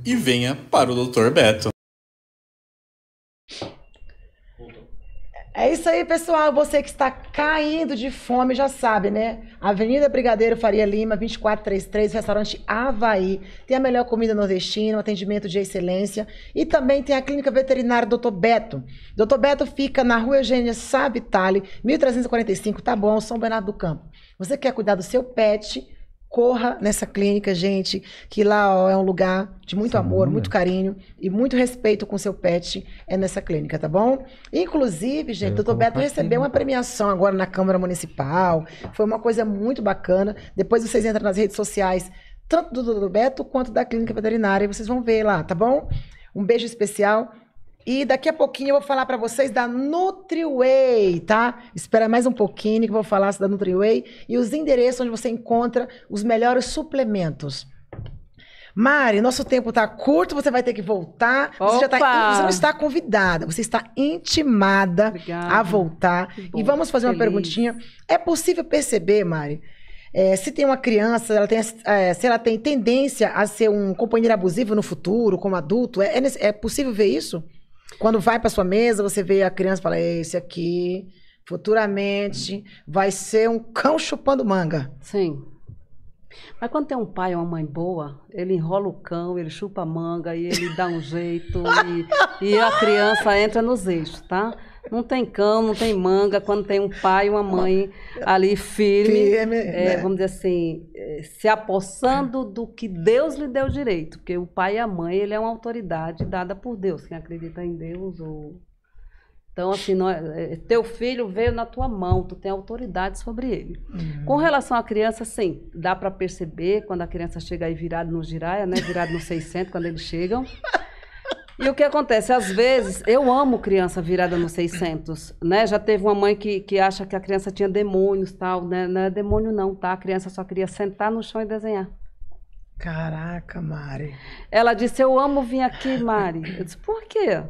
e venha para o Dr. Beto. É isso aí, pessoal. Você que está caindo de fome já sabe, né? Avenida Brigadeiro Faria Lima, 2433, restaurante Havaí. Tem a melhor comida nordestina, um atendimento de excelência. E também tem a clínica veterinária Dr. Beto. Dr. Beto fica na rua Eugênia Sabitali, 1345, tá bom, São Bernardo do Campo. Você quer cuidar do seu pet? Corra nessa clínica, gente, que lá ó, é um lugar de muito amor, muito carinho e muito respeito com o seu pet, é nessa clínica, tá bom? Inclusive, gente, o Dr. Beto recebeu uma premiação agora na Câmara Municipal, foi uma coisa muito bacana. Depois vocês entram nas redes sociais, tanto do Dr. Beto quanto da Clínica Veterinária, e vocês vão ver lá, tá bom? Um beijo especial. E daqui a pouquinho eu vou falar para vocês da NutriWay, tá? Espera mais um pouquinho que eu vou falar da NutriWay e os endereços onde você encontra os melhores suplementos. Mari, nosso tempo tá curto, você vai ter que voltar. Você não está convidada, você está intimada a voltar. Bom, e vamos fazer uma perguntinha. É possível perceber, Mari, se tem uma criança, se ela tem tendência a ser um companheiro abusivo no futuro, como adulto, é possível ver isso? Quando vai para sua mesa, você vê a criança e fala, esse aqui, futuramente, vai ser um cão chupando manga. Sim. Mas quando tem um pai ou uma mãe boa, ele enrola o cão, ele chupa a manga e ele dá um jeito e a criança entra nos eixos, tá? Não tem cão, não tem manga, quando tem um pai e uma mãe ali firme, né? vamos dizer assim, se apossando do que Deus lhe deu direito, porque o pai e a mãe, ele é uma autoridade dada por Deus, quem acredita em Deus ou... Então, assim, teu filho veio na tua mão, tu tem autoridade sobre ele. Com relação à criança, sim, dá para perceber quando a criança chega aí virada no giraia, né? Virada no 600, quando eles chegam. E o que acontece? Às vezes, eu amo criança virada no 600, né? Já teve uma mãe que acha que a criança tinha demônios e tal, né? Não é demônio não, tá? A criança só queria sentar no chão e desenhar. Caraca, Mari. Ela disse, eu amo vir aqui, Mari. Eu disse, por quê?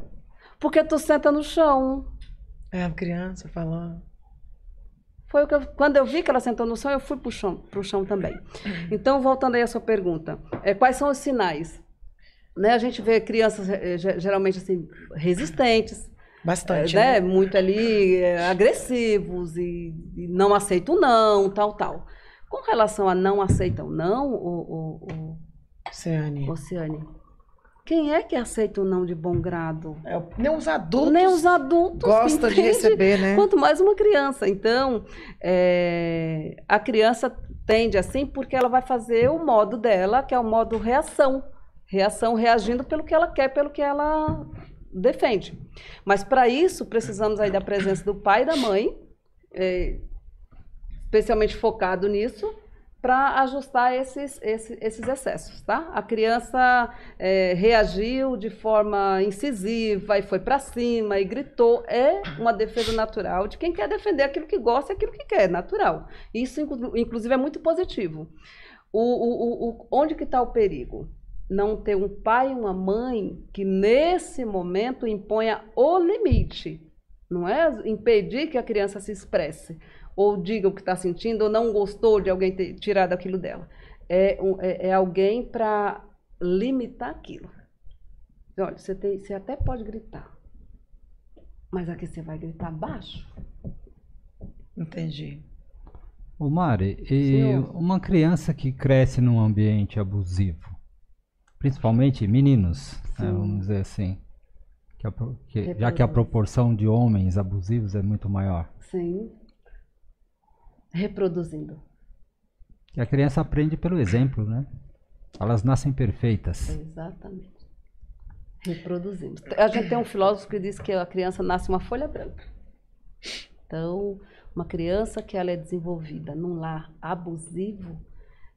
Porque tu senta no chão. É a criança falando. Foi o que quando eu vi que ela sentou no chão, eu fui pro chão também. Então, voltando aí à sua pergunta, quais são os sinais? Né, a gente vê crianças geralmente assim, resistentes. Bastante, né? Muito ali agressivos e não aceitam não, tal. Com relação a não aceitam não, Ciane. Ciane, quem é que aceita o não de bom grado? Nem os adultos. Nem os adultos gostam de receber, né? Quanto mais uma criança. Então, a criança tende assim porque ela vai fazer o modo dela, que é o modo reação. Reagindo pelo que ela quer, pelo que ela defende. Mas para isso precisamos aí da presença do pai e da mãe, especialmente focado nisso, para ajustar esses excessos, tá? A criança reagiu de forma incisiva e foi para cima e gritou. É uma defesa natural de quem quer defender aquilo que gosta e aquilo que quer, natural. Isso, inclusive, é muito positivo. Onde que está o perigo? Não ter um pai e uma mãe que, nesse momento, imponha o limite. Não é impedir que a criança se expresse, ou diga o que está sentindo, ou não gostou de alguém ter tirado aquilo dela. É alguém para limitar aquilo. Olha, você até pode gritar, mas aqui você vai gritar baixo. Entendi. Ô Mari, e uma criança que cresce num ambiente abusivo, principalmente meninos, né, vamos dizer assim, já que a proporção de homens abusivos é muito maior. Sim. Reproduzindo. E a criança aprende pelo exemplo, né? Elas nascem perfeitas. Exatamente. Reproduzimos. A gente tem um filósofo que diz que a criança nasce uma folha branca. Então, uma criança que ela é desenvolvida num lar abusivo,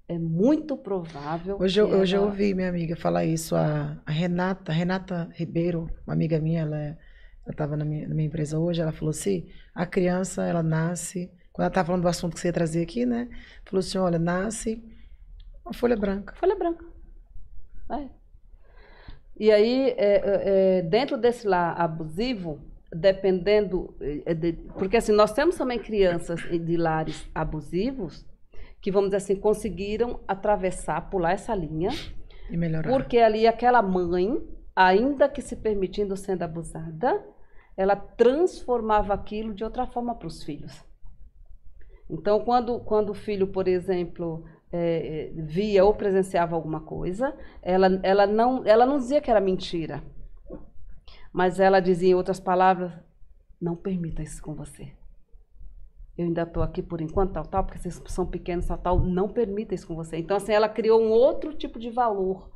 é muito provável. Hoje eu ouvi minha amiga falar isso, a Renata Ribeiro, uma amiga minha, ela estava na minha empresa hoje, ela falou assim, a criança, ela nasce, quando ela estava falando do assunto que você ia trazer aqui, né? Falou assim, olha, nasce uma folha branca. Folha branca. E aí, dentro desse lar abusivo, dependendo, porque assim, nós temos também crianças de lares abusivos, que, vamos dizer assim, conseguiram atravessar, pular essa linha. E melhorar. Porque ali aquela mãe, ainda que se permitindo sendo abusada, ela transformava aquilo de outra forma para os filhos. Então, quando o filho, por exemplo, via ou presenciava alguma coisa, ela não dizia que era mentira. Mas ela dizia, em outras palavras, não permita isso com você. Eu ainda estou aqui por enquanto, tal, porque vocês são pequenos, tal, não permita isso com você. Então, assim, ela criou um outro tipo de valor.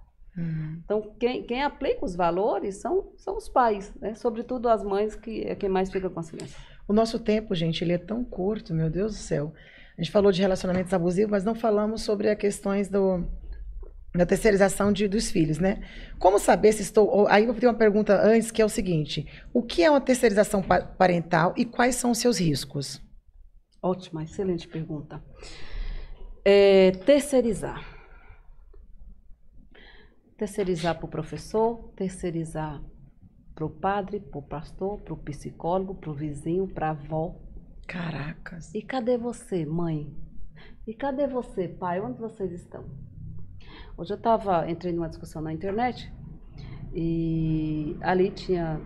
Então, quem aplica os valores são os pais, né? Sobretudo as mães, que é quem mais fica com as crianças. O nosso tempo, gente, ele é tão curto, meu Deus do céu. A gente falou de relacionamentos abusivos, mas não falamos sobre as questões da terceirização dos filhos, né? Como saber se estou... Aí eu vou ter uma pergunta antes, que é o seguinte. O que é uma terceirização parental e quais são os seus riscos? Ótima, excelente pergunta. Terceirizar. Terceirizar para o professor, terceirizar para o padre, para o pastor, para o psicólogo, para o vizinho, para a avó. Caracas. E cadê você, mãe? E cadê você, pai? Onde vocês estão? Hoje eu entrei numa discussão na internet e ali tinha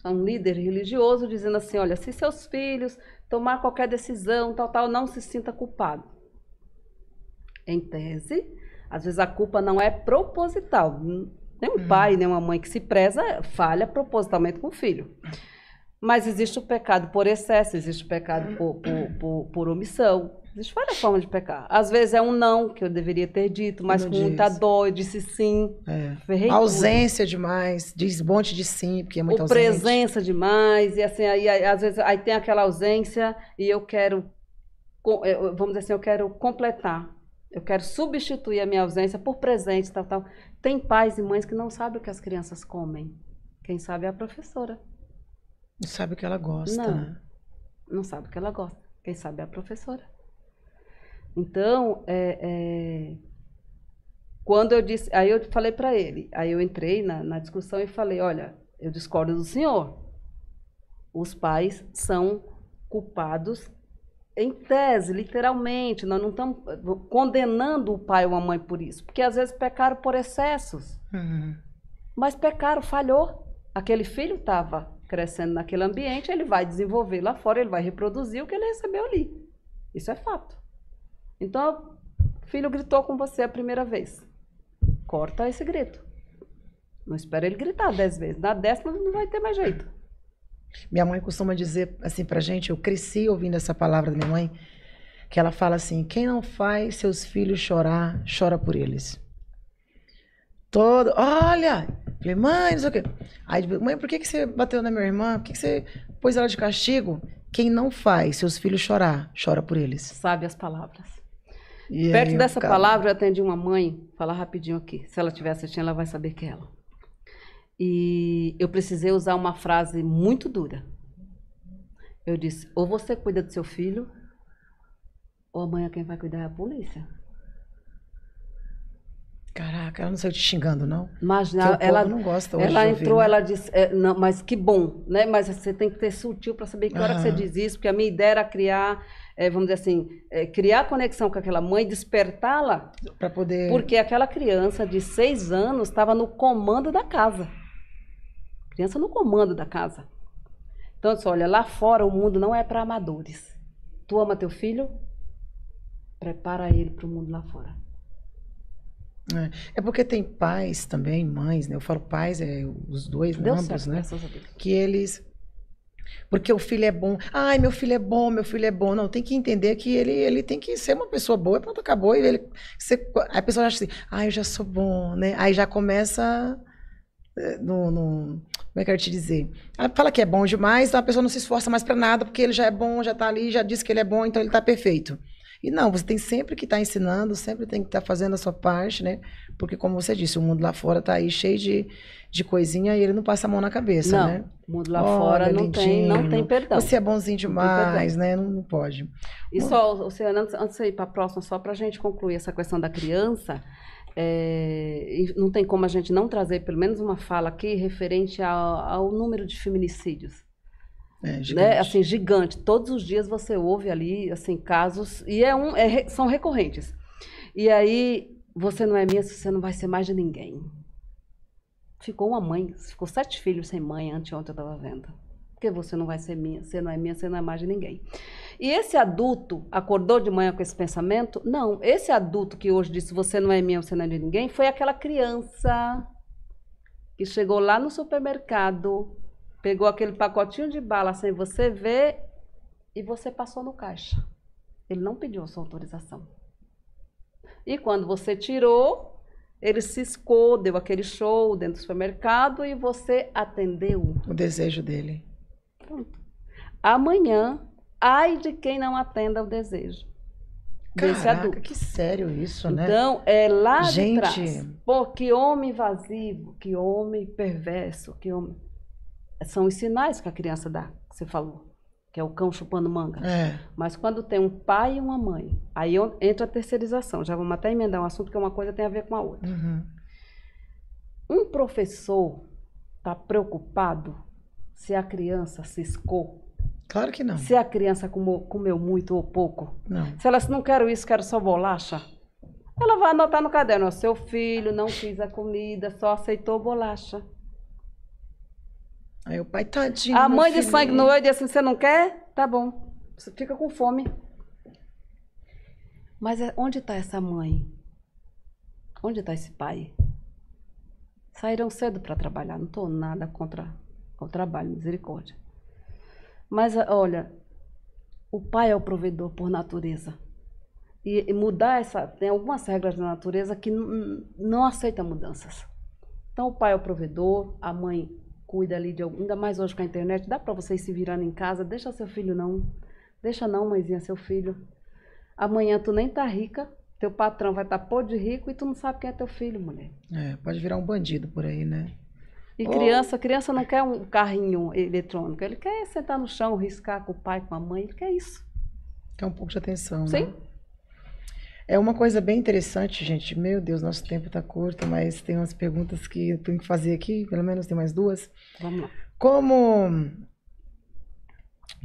um líder religioso dizendo assim, olha, se seus filhos tomar qualquer decisão, tal, não se sinta culpado. Em tese, às vezes a culpa não é proposital. Nem um pai, nem uma mãe que se preza falha propositalmente com o filho. Mas existe o pecado por excesso, existe o pecado por omissão. Existe várias formas de pecar. Às vezes é um não, que eu deveria ter dito, mas com muita dor, eu disse sim. Ausência demais, diz um monte de sim, porque é muito ausente. Presença demais, e assim, aí, às vezes aí tem aquela ausência e eu quero, vamos dizer assim, eu quero completar. Eu quero substituir a minha ausência por presente, tal. Tem pais e mães que não sabem o que as crianças comem. Quem sabe é a professora. Não sabe o que ela gosta. Não sabe o que ela gosta. Quem sabe é a professora. Então, quando eu disse, aí eu falei para ele, aí eu entrei na discussão e falei, olha, eu discordo do senhor. Os pais são culpados em tese, literalmente. Nós não estamos condenando o pai ou a mãe por isso, porque às vezes pecaram por excessos. Mas pecaram, falhou. Aquele filho estava crescendo naquele ambiente, ele vai desenvolver lá fora, ele vai reproduzir o que ele recebeu ali. Isso é fato. Então, o filho gritou com você a primeira vez. Corta esse grito. Não espera ele gritar 10 vezes. Na 10ª não vai ter mais jeito. Minha mãe costuma dizer assim pra gente, eu cresci ouvindo essa palavra da minha mãe, que ela fala assim, quem não faz seus filhos chorar, chora por eles. Olha, Falei, mãe, não sei o quê. Aí, mãe, por que você bateu na minha irmã? Por que você pôs ela de castigo? Quem não faz seus filhos chorar, chora por eles. Sabe as palavras. E Perto aí, dessa cara, palavra, eu atendi uma mãe, falar rapidinho aqui. Se ela estiver assistindo, ela vai saber que é ela. E eu precisei usar uma frase muito dura. Eu disse, ou você cuida do seu filho, ou amanhã quem vai cuidar é a polícia. Caraca, ela não saiu te xingando, não? Mas Porque o ela povo não gosta hoje ela de ouvir, entrou, né? ela disse, não, mas que bom, né? Mas você tem que ter sutil para saber que hora que você Aham. diz isso, porque a minha ideia era criar, vamos dizer assim, criar conexão com aquela mãe, despertá-la, Pra poder... porque aquela criança de 6 anos estava no comando da casa. Criança no comando da casa. Então, eu disse, olha, lá fora o mundo não é para amadores. Tu ama teu filho? Prepara ele para o mundo lá fora. É porque tem pais também, mães, né? Eu falo pais, os dois, né? Deu Ambos, certo, né? graças a Deus. Que eles... Porque o filho é bom. Ai, meu filho é bom, meu filho é bom. Não, tem que entender que ele tem que ser uma pessoa boa, pronto, acabou. E a pessoa acha assim, eu já sou bom, né? Aí já começa... como é que eu ia te dizer? Ela fala que é bom demais, então a pessoa não se esforça mais pra nada, porque ele já é bom, já tá ali, já disse que ele é bom, então ele tá perfeito. E não, você tem sempre que estar ensinando, sempre tem que estar fazendo a sua parte, né? Porque, como você disse, o mundo lá fora tá aí cheio de coisinha e ele não passa a mão na cabeça, Não, né? o mundo lá Olha, fora não tem lindinho, perdão. Você é bonzinho demais, né? Não pode. E só, Luciana, antes de ir para a próxima, só para a gente concluir essa questão da criança, e não tem como a gente não trazer pelo menos uma fala aqui referente ao número de feminicídios. Gigante. Né? Assim, gigante. Todos os dias você ouve ali, assim, casos, e são recorrentes. E aí, você não é minha, você não vai ser mais de ninguém. Ficou uma mãe, ficou 7 filhos sem mãe, anteontem eu estava vendo. Porque você não vai ser minha, você não é minha, você não é mais de ninguém. E esse adulto acordou de manhã com esse pensamento? Não, esse adulto que hoje disse você não é minha, você não é de ninguém, foi aquela criança que chegou lá no supermercado, pegou aquele pacotinho de bala sem você ver e você passou no caixa. Ele não pediu a sua autorização. E quando você tirou, ele ciscou, deu aquele show dentro do supermercado e você atendeu. O desejo dele. Pronto. Amanhã, ai de quem não atenda ao desejo desse Caraca, adulto. que sério isso, né? Então, é lá de Gente. trás. Pô, que homem invasivo, que homem perverso, que homem... São os sinais que a criança dá, que você falou, que é o cão chupando manga. Mas quando tem um pai e uma mãe, aí entra a terceirização. Já vamos até emendar um assunto que uma coisa tem a ver com a outra. Uhum. Um professor está preocupado se a criança ciscou, Claro que não. se a criança comeu muito ou pouco. Não. Se ela disse, não quero isso, quero só bolacha, ela vai anotar no caderno, ó, seu filho não quis a comida, só aceitou bolacha. Aí o pai, tadinho. A meu mãe de filhinho. sangue no olho diz assim, você não quer? Tá bom, você fica com fome. Mas onde está essa mãe? Onde está esse pai? Saíram cedo para trabalhar, não estou nada contra o trabalho, misericórdia. Mas, olha, o pai é o provedor por natureza. E mudar tem algumas regras da natureza que não aceitam mudanças. Então, o pai é o provedor, a mãe cuida ali ainda mais hoje com a internet, dá para vocês se virando em casa, deixa seu filho não. Deixa não, mãezinha, seu filho. Amanhã tu nem tá rica, teu patrão vai estar podre de rico e tu não sabe quem é teu filho, mulher. Pode virar um bandido por aí, né? E criança não quer um carrinho eletrônico, ele quer sentar no chão, riscar com o pai, com a mãe, ele quer isso. Quer um pouco de atenção, Sim. né? É uma coisa bem interessante, gente. Meu Deus, nosso tempo tá curto, mas tem umas perguntas que eu tenho que fazer aqui, pelo menos tem mais 2. Vamos lá. Como...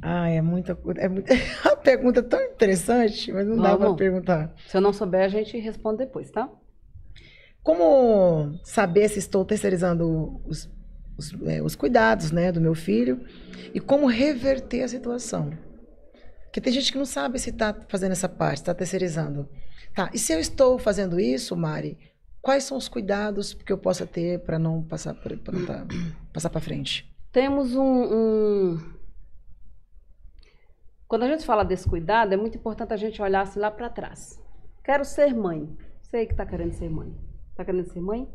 é muita coisa. É uma pergunta tão interessante, mas não dá para perguntar. Se eu não souber, a gente responde depois, tá? Como saber se estou terceirizando os cuidados, né, do meu filho e como reverter a situação? Porque tem gente que não sabe se está fazendo essa parte, está terceirizando. Tá, e se eu estou fazendo isso, Mari, quais são os cuidados que eu possa ter para não passar para frente? Temos Quando a gente fala desse cuidado, é muito importante a gente olhar assim lá para trás. Quero ser mãe. Sei que está querendo ser mãe. Está querendo ser mãe?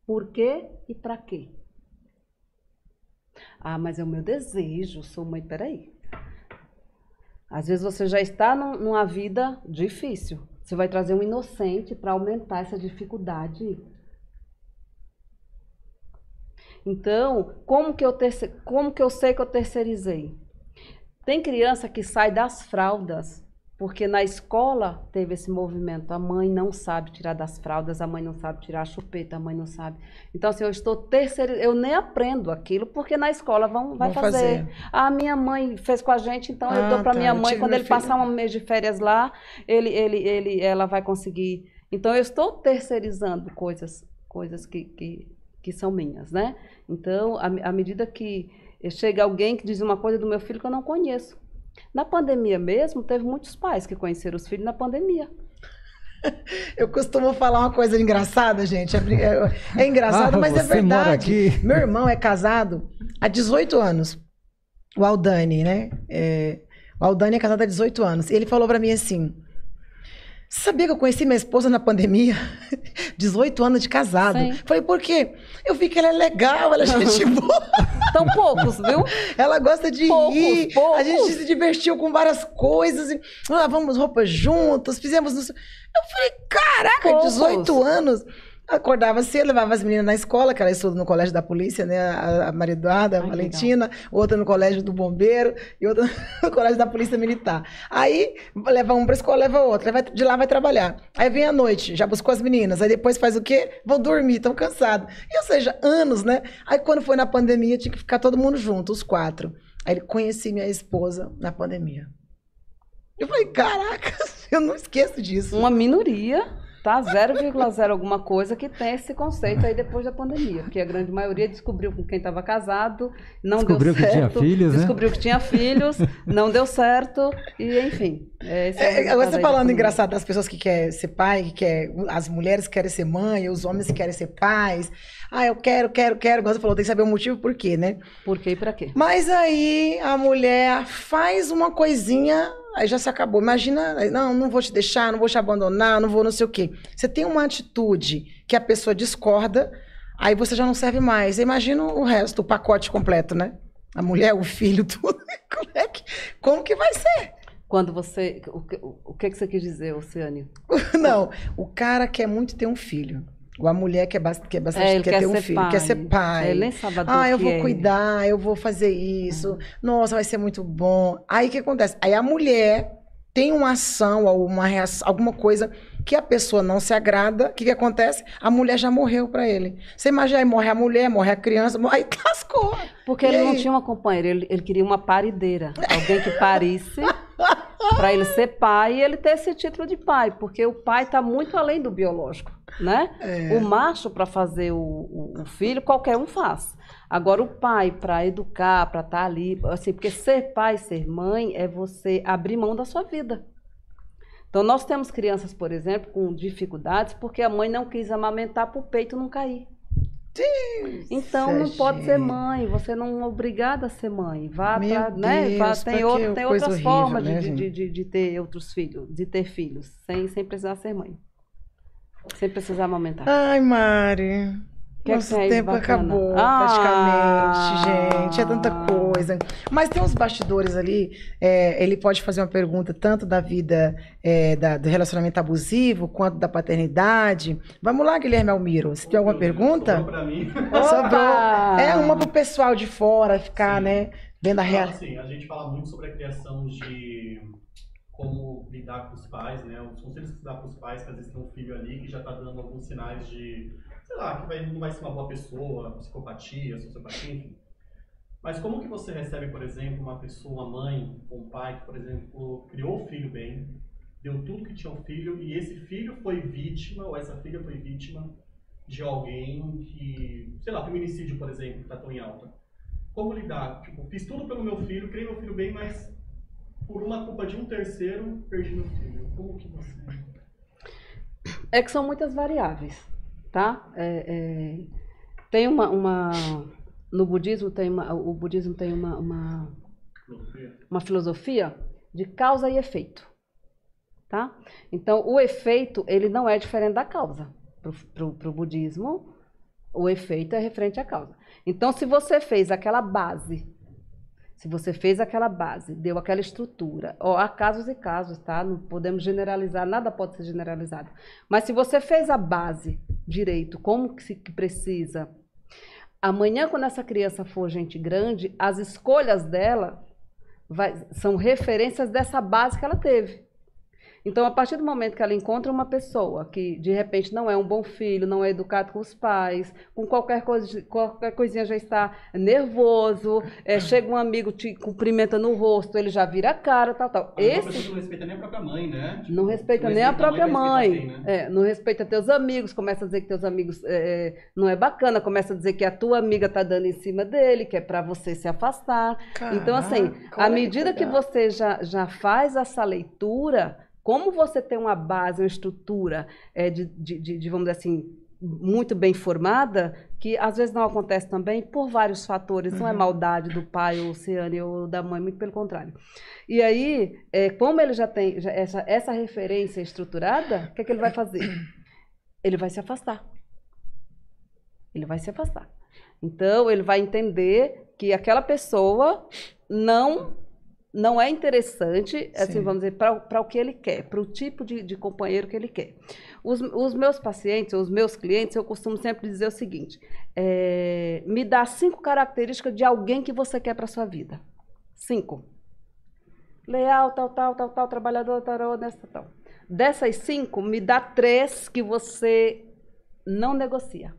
Por quê e para quê? Ah, mas é o meu desejo, sou mãe, peraí. Às vezes você já está numa vida difícil. Você vai trazer um inocente para aumentar essa dificuldade. Então, como que eu sei que eu terceirizei? Tem criança que sai das fraldas, porque na escola teve esse movimento. A mãe não sabe tirar das fraldas, a mãe não sabe tirar a chupeta, a mãe não sabe. Então, assim, eu estou terceirizando, eu nem aprendo aquilo, porque na escola vai fazer. A minha mãe fez com a gente, então eu dou para minha mãe, quando ele passar um mês de férias lá, ela vai conseguir. Então, eu estou terceirizando coisas que são minhas, né? Então, à medida que chega alguém que diz uma coisa do meu filho que eu não conheço. Na pandemia mesmo, teve muitos pais que conheceram os filhos na pandemia. Eu costumo falar uma coisa engraçada, gente. É engraçado, mas é verdade. Meu irmão é casado há 18 anos. O Aldani, né? O Aldani é casado há 18 anos. E ele falou pra mim assim... Sabia que eu conheci minha esposa na pandemia? 18 anos de casado. Sim. Falei, por quê? Eu vi que ela é legal, ela é gente boa. Tão poucos, viu? Ela gosta de rir. A gente se divertiu com várias coisas. Lavamos roupas juntas, fizemos... Eu falei, caraca, 18 anos... Acordava cedo, levava as meninas na escola, que ela estuda no colégio da polícia, né? A Maria Eduarda, a Valentina, legal. Outra no colégio do bombeiro e outra no colégio da polícia militar. Aí leva um pra escola, leva outra, de lá vai trabalhar. Aí vem à noite, já buscou as meninas, aí depois faz o quê? Vão dormir, estão cansados. E, ou seja, anos, né? Aí quando foi na pandemia, tinha que ficar todo mundo junto, os 4. Aí conheci minha esposa na pandemia. Eu falei, caraca, eu não esqueço disso. Uma minoria... Tá? 0,0 alguma coisa que tem esse conceito aí depois da pandemia. Porque a grande maioria descobriu com quem estava casado, não deu certo. Descobriu que tinha filhos, descobriu que tinha filhos, não deu certo, e enfim. Agora você falando engraçado das pessoas que querem ser pai, as mulheres querem ser mãe, os homens querem ser pais. Ah, eu quero. Agora você falou, tem que saber o motivo por quê, né? Por quê e pra quê? Mas aí a mulher faz uma coisinha... Aí já se acabou. Imagina, não vou te deixar, não vou te abandonar, não vou não sei o quê. Você tem uma atitude que a pessoa discorda, aí você já não serve mais. Imagina o resto, o pacote completo, né? A mulher, o filho, tudo. Como que vai ser? Quando você... O que você quis dizer, Oceane? Não, o cara quer muito ter um filho. Ou a mulher quer ter um filho, quer ser pai. Ele nem sabe eu vou cuidar, eu vou fazer isso. Nossa, vai ser muito bom. Aí o que acontece? Aí a mulher tem uma ação ou uma reação, alguma coisa que a pessoa não se agrada. O que acontece? A mulher já morreu pra ele. Você imagina, aí morre a mulher, morre a criança, aí lascou. Porque ele não tinha uma companheira, ele queria uma parideira. Alguém que parisse para ele ser pai e ele ter esse título de pai. Porque o pai está muito além do biológico, né? O macho, para fazer o filho, qualquer um faz. Agora, o pai, para educar, para estar ali... assim, porque ser pai, ser mãe, é você abrir mão da sua vida. Então, nós temos crianças, por exemplo, com dificuldades porque a mãe não quis amamentar para o peito não cair. Então, não pode ser mãe, você não é obrigada a ser mãe. Vá para, né? Tem outras formas de ter outros filhos, de ter filhos, sem precisar ser mãe. Sem precisar amamentar. Ai, Mari. Nosso tempo acabou, praticamente, gente. É tanta coisa. Mas tem uns bastidores ali. Ele pode fazer uma pergunta tanto da vida do relacionamento abusivo quanto da paternidade. Vamos lá, Guilherme Almiro. Você tem alguma pergunta? Sobrou pra mim. Sobrou. Uma pro pessoal de fora ficar, né? Vendo a realidade. Sim, a gente fala muito sobre a criação de como lidar com os pais, né? Os conselhos que se dá para os pais, que às vezes tem um filho ali que já está dando alguns sinais de, sei lá, que não vai ser uma boa pessoa, psicopatia, sociopatia, enfim. Mas como que você recebe, por exemplo, uma pessoa, uma mãe ou um pai que, por exemplo, criou o filho bem, deu tudo que tinha um filho e esse filho foi vítima, ou essa filha foi vítima de alguém que, sei lá, feminicídio, por exemplo, que está tão em alta. Como lidar? Tipo, fiz tudo pelo meu filho, criei meu filho bem, mas por uma culpa de um terceiro, perdi meu filho. Como que você... É que são muitas variáveis, tá? Tem no budismo o budismo tem uma filosofia de causa e efeito, tá? Então, o efeito, ele não é diferente da causa. Pro budismo, O efeito é referente à causa. Então, se você fez aquela base, deu aquela estrutura, ó, há casos e casos, tá? Não podemos generalizar, nada pode ser generalizado. Mas se você fez a base direito, como que precisa, amanhã, quando essa criança for gente grande, as escolhas dela são referências dessa base que ela teve. Então, a partir do momento que ela encontra uma pessoa que, de repente, não é um bom filho, não é educado com os pais, com qualquer coisinha já está nervoso, chega um amigo, te cumprimenta no rosto, ele já vira a cara, tal. Uma pessoa que não respeita nem a própria mãe, né? Tipo, não respeita nem a própria mãe. Não respeita teus amigos, começa a dizer que teus amigos não é bacana, começa a dizer que a tua amiga está dando em cima dele, que é para você se afastar. Caraca, então, assim, à medida que você já faz essa leitura, como você tem uma base, uma estrutura vamos dizer assim, muito bem formada, que às vezes não acontece também por vários fatores, não é maldade do pai ou Ciane ou da mãe, muito pelo contrário. E aí, como ele já tem essa referência estruturada, o que é que ele vai fazer? Ele vai se afastar. Ele vai se afastar. Então, ele vai entender que aquela pessoa não é interessante, assim, vamos dizer, para o que ele quer, para o tipo de companheiro que ele quer. Os meus pacientes, os meus clientes, eu costumo sempre dizer o seguinte, me dá 5 características de alguém que você quer para a sua vida. 5. Leal, tal, trabalhador, tal. Dessas 5, me dá 3 que você não negocia.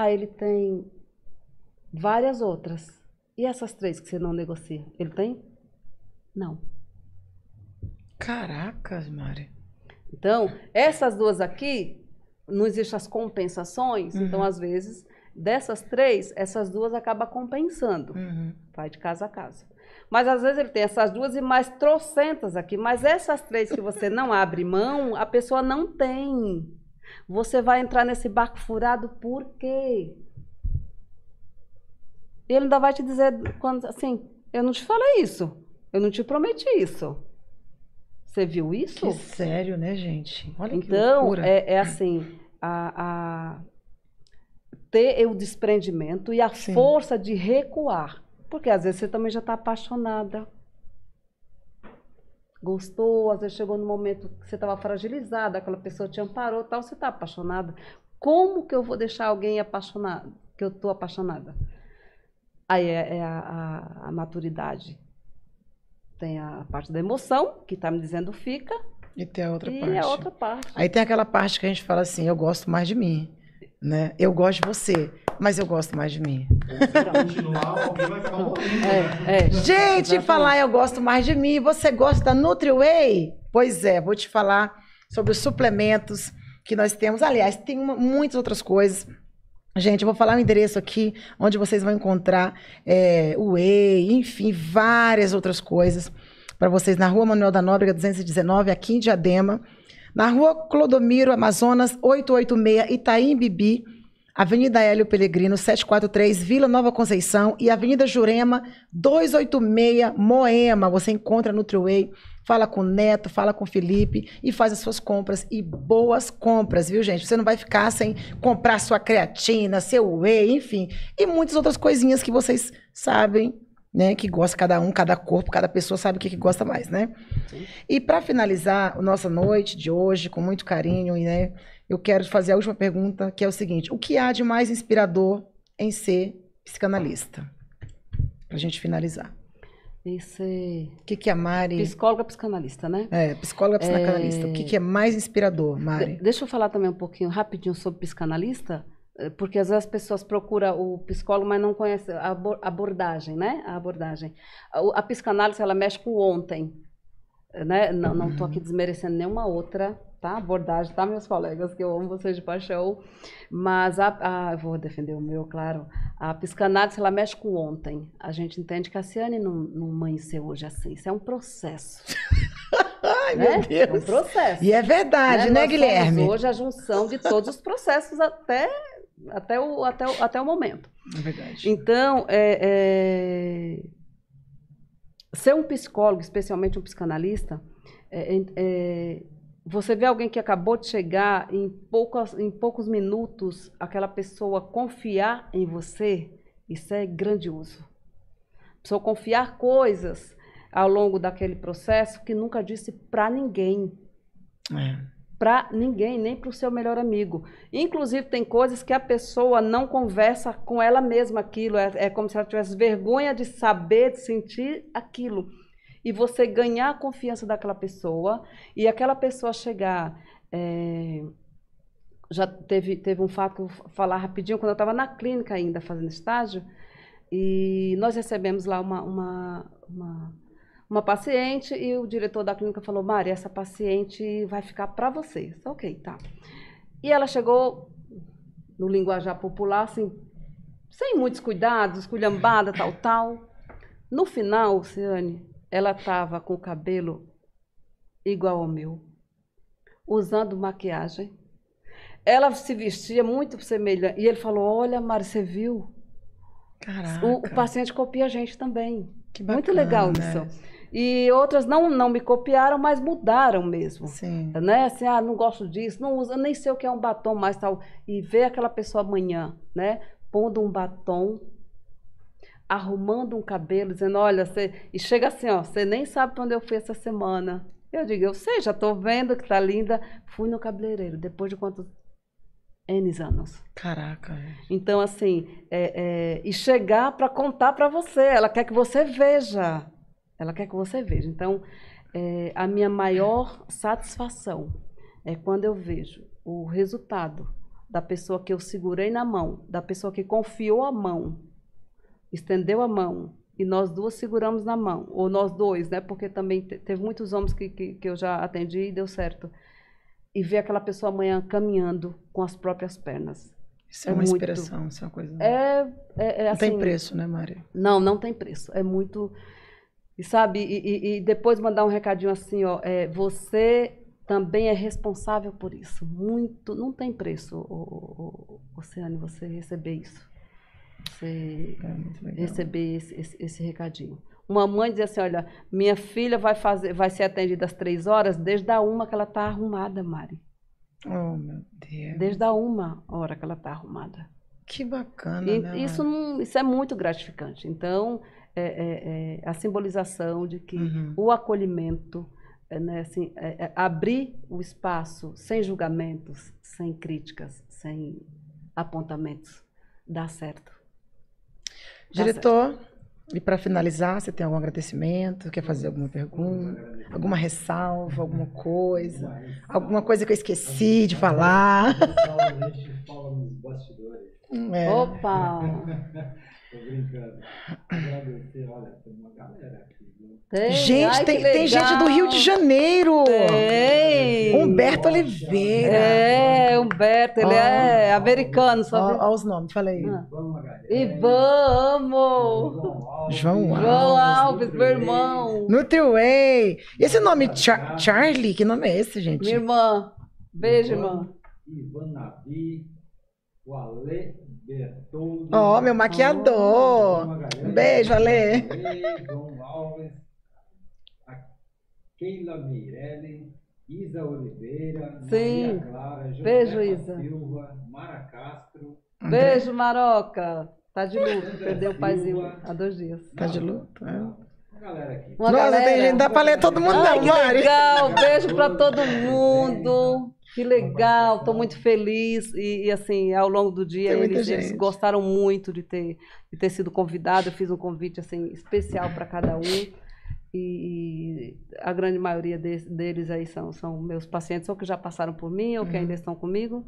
Ele tem várias outras. E essas 3 que você não negocia? Ele tem? Não. Caracas, Mari. Então, essas 2 aqui, não existem as compensações, então, às vezes, dessas 3, essas 2 acabam compensando. Vai de casa a casa. Mas, às vezes, ele tem essas 2 e mais trocentas aqui. Mas essas 3 que você não abre mão, a pessoa não tem. Você vai entrar nesse barco furado por quê? Ele ainda vai te dizer, assim, eu não te falei isso, eu não te prometi isso. Você viu isso? Que sério, né, gente? Olha que então, loucura. assim, ter o desprendimento e a força de recuar. Porque às vezes você também já está apaixonada. Gostou, às vezes chegou no momento que você estava fragilizada, aquela pessoa te amparou, tal, você está apaixonada. Como que eu vou deixar alguém apaixonado, que eu estou apaixonada? Aí é a maturidade. Tem a parte da emoção, que está me dizendo fica. E tem a outra parte. E a outra parte. Aí tem aquela parte que a gente fala assim, eu gosto mais de mim. Né? Eu gosto de você, mas eu gosto mais de mim. Se continuar, alguém vai acabar morrendo. Gente, falar eu gosto mais de mim. Você gosta da NutriWay? Pois é, vou te falar sobre os suplementos que nós temos. Aliás, tem muitas outras coisas. Gente, eu vou falar o endereço aqui, onde vocês vão encontrar o Whey, enfim, várias outras coisas para vocês na Rua Manuel da Nóbrega 219, aqui em Diadema, na Rua Clodomiro, Amazonas, 886, Itaim Bibi, Avenida Hélio Pelegrino, 743, Vila Nova Conceição e Avenida Jurema, 286, Moema. Você encontra no NutriWay, fala com o Neto, fala com o Felipe e faz as suas compras. E boas compras, viu, gente? Você não vai ficar sem comprar sua creatina, seu whey, enfim. E muitas outras coisinhas que vocês sabem, né? Que gosta cada corpo, cada pessoa sabe o que gosta mais, né? Sim. E para finalizar a nossa noite de hoje, com muito carinho, né? Eu quero fazer a última pergunta, que é o seguinte. O que há de mais inspirador em ser psicanalista? Pra gente finalizar. O que a Mari... Psicóloga psicanalista, né? Psicóloga psicanalista. O que é mais inspirador, Mari? Deixa eu falar também um pouquinho, rapidinho, sobre psicanalista, porque às vezes as pessoas procuram o psicólogo, mas não conhecem a abordagem, né? A abordagem. A psicanálise, ela mexe com o ontem, né? Não estou aqui desmerecendo nenhuma outra, tá? Abordagem, tá, meus colegas, que eu amo vocês de paixão, mas eu vou defender o meu, claro. A psicanálise, ela mexe com o ontem. A gente entende que a Ciane não amanheceu hoje assim. Isso é um processo. Ai, né? Meu Deus. É um processo. E é verdade, né, Guilherme? Hoje a junção de todos os processos até o momento. É verdade. Então, ser um psicólogo, especialmente um psicanalista, você vê alguém que acabou de chegar, em poucos minutos, aquela pessoa confiar em você, isso é grandioso. A pessoa confiar coisas ao longo daquele processo que nunca disse para ninguém. Para ninguém, nem para o seu melhor amigo. Inclusive, tem coisas que a pessoa não conversa com ela mesma aquilo. É como se ela tivesse vergonha de saber, de sentir aquilo. E você ganhar a confiança daquela pessoa e aquela pessoa chegar... já teve um fato que eu vou falar rapidinho, quando eu estava na clínica ainda fazendo estágio, e nós recebemos lá uma paciente e o diretor da clínica falou: Mari, essa paciente vai ficar para você. Ok, tá. E ela chegou no linguajar popular, assim, sem muitos cuidados, esculhambada, tal. No final, Ciane, ela estava com o cabelo igual ao meu, usando maquiagem. Ela se vestia muito semelhante. E ele falou: olha, Mari, você viu? Caraca. O paciente copia a gente também. Que bacana, muito legal né? isso. E outras não me copiaram, mas mudaram mesmo. Sim. Né? Assim, não gosto disso, não uso, nem sei o que é um batom mais tal. E ver aquela pessoa amanhã, né, pondo um batom, arrumando um cabelo, dizendo: olha, e chega assim, ó, você nem sabe para onde eu fui essa semana. Eu digo: eu sei, já estou vendo que tá linda. Fui no cabeleireiro, depois de quantos N anos. Caraca. Então, assim, e chegar para contar para você, ela quer que você veja. Ela quer que você veja. Então, a minha maior satisfação é quando eu vejo o resultado da pessoa que eu segurei na mão, da pessoa que confiou a mão, estendeu a mão, e nós duas seguramos na mão, ou nós dois, né? Porque também teve muitos homens que eu já atendi e deu certo. E ver aquela pessoa amanhã caminhando com as próprias pernas. Isso é uma inspiração, isso é uma coisa... não assim, tem preço, né, Mari? Não tem preço. É muito... E sabe, e depois mandar um recadinho assim, ó, você também é responsável por isso. Muito, não tem preço, Oceane, você receber isso. Você receber esse recadinho. Uma mãe diz assim: olha, minha filha vai ser atendida às 3 horas, desde a 1 que ela está arrumada, Mari. Oh, meu Deus. Desde a 1 hora que ela está arrumada. Que bacana, né? Isso é muito gratificante. Então, a simbolização de que o acolhimento, né, assim, abrir o espaço sem julgamentos, sem críticas, sem apontamentos, dá certo. Diretor, e para finalizar, você tem algum agradecimento? Quer fazer alguma pergunta? Alguma ressalva? Alguma coisa? Alguma coisa que eu esqueci de falar? A gente fala nos bastidores. Opa! Tô brincando. Agradecer, olha, tem uma galera aqui. Gente, tem gente do Rio de Janeiro. Tem. Humberto Oliveira. Humberto, ele é americano, sabe? Olha os nomes, fala aí. E vamos! João Alves, meu irmão. Nutriway. E esse nome, Charlie, que nome é esse, gente? Minha irmã. Beijo, irmã. Ivan Navi, o Ale Bertoldo. Ó, meu maquiador. Beijo, Ale. João Alves, a Keila Meirelles, Isa Oliveira, Maria Clara, Beijo, Isa. Silva, Mara Castro. Beijo, Maroca. Tá de luto, perdeu o paizinho há 2 dias. Tá de luto? Uma galera aqui. Nossa, tem gente, dá pra ler todo mundo, não, que Mari. legal, beijo pra todo mundo. Que legal, tô muito feliz. E assim, ao longo do dia, eles gostaram muito de ter sido convidado. Eu fiz um convite assim, especial para cada um. E a grande maioria deles aí são meus pacientes, ou que já passaram por mim, ou que ainda estão comigo.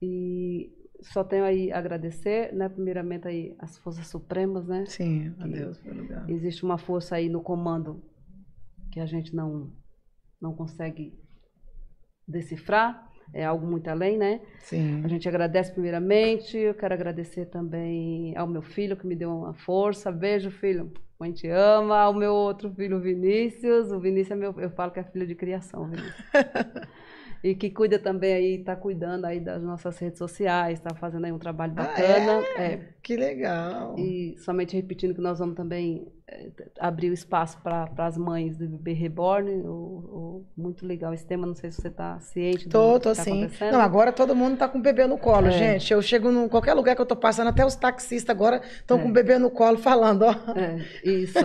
E só tenho aí a agradecer, né, primeiramente aí as forças supremas, né? Sim, a Deus pelo lugar. Existe uma força aí no comando que a gente não consegue decifrar, é algo muito além, né? Sim. A gente agradece primeiramente, eu quero agradecer também ao meu filho que me deu uma força. Beijo, filho, mãe te ama. Ao meu outro filho, Vinícius. O Vinícius eu falo que é filho de criação, Vinícius. E que cuida também aí, tá cuidando aí das nossas redes sociais, tá fazendo aí um trabalho bacana. Que legal. E somente repetindo que nós vamos também abriu espaço para as mães do bebê reborn. Muito legal esse tema, não sei se você está ciente do Tô que tá sim. acontecendo. Não, agora todo mundo tá com o bebê no colo, É. gente. Eu chego em qualquer lugar que eu tô passando, até os taxistas agora estão É. com o bebê no colo falando, ó. É, isso.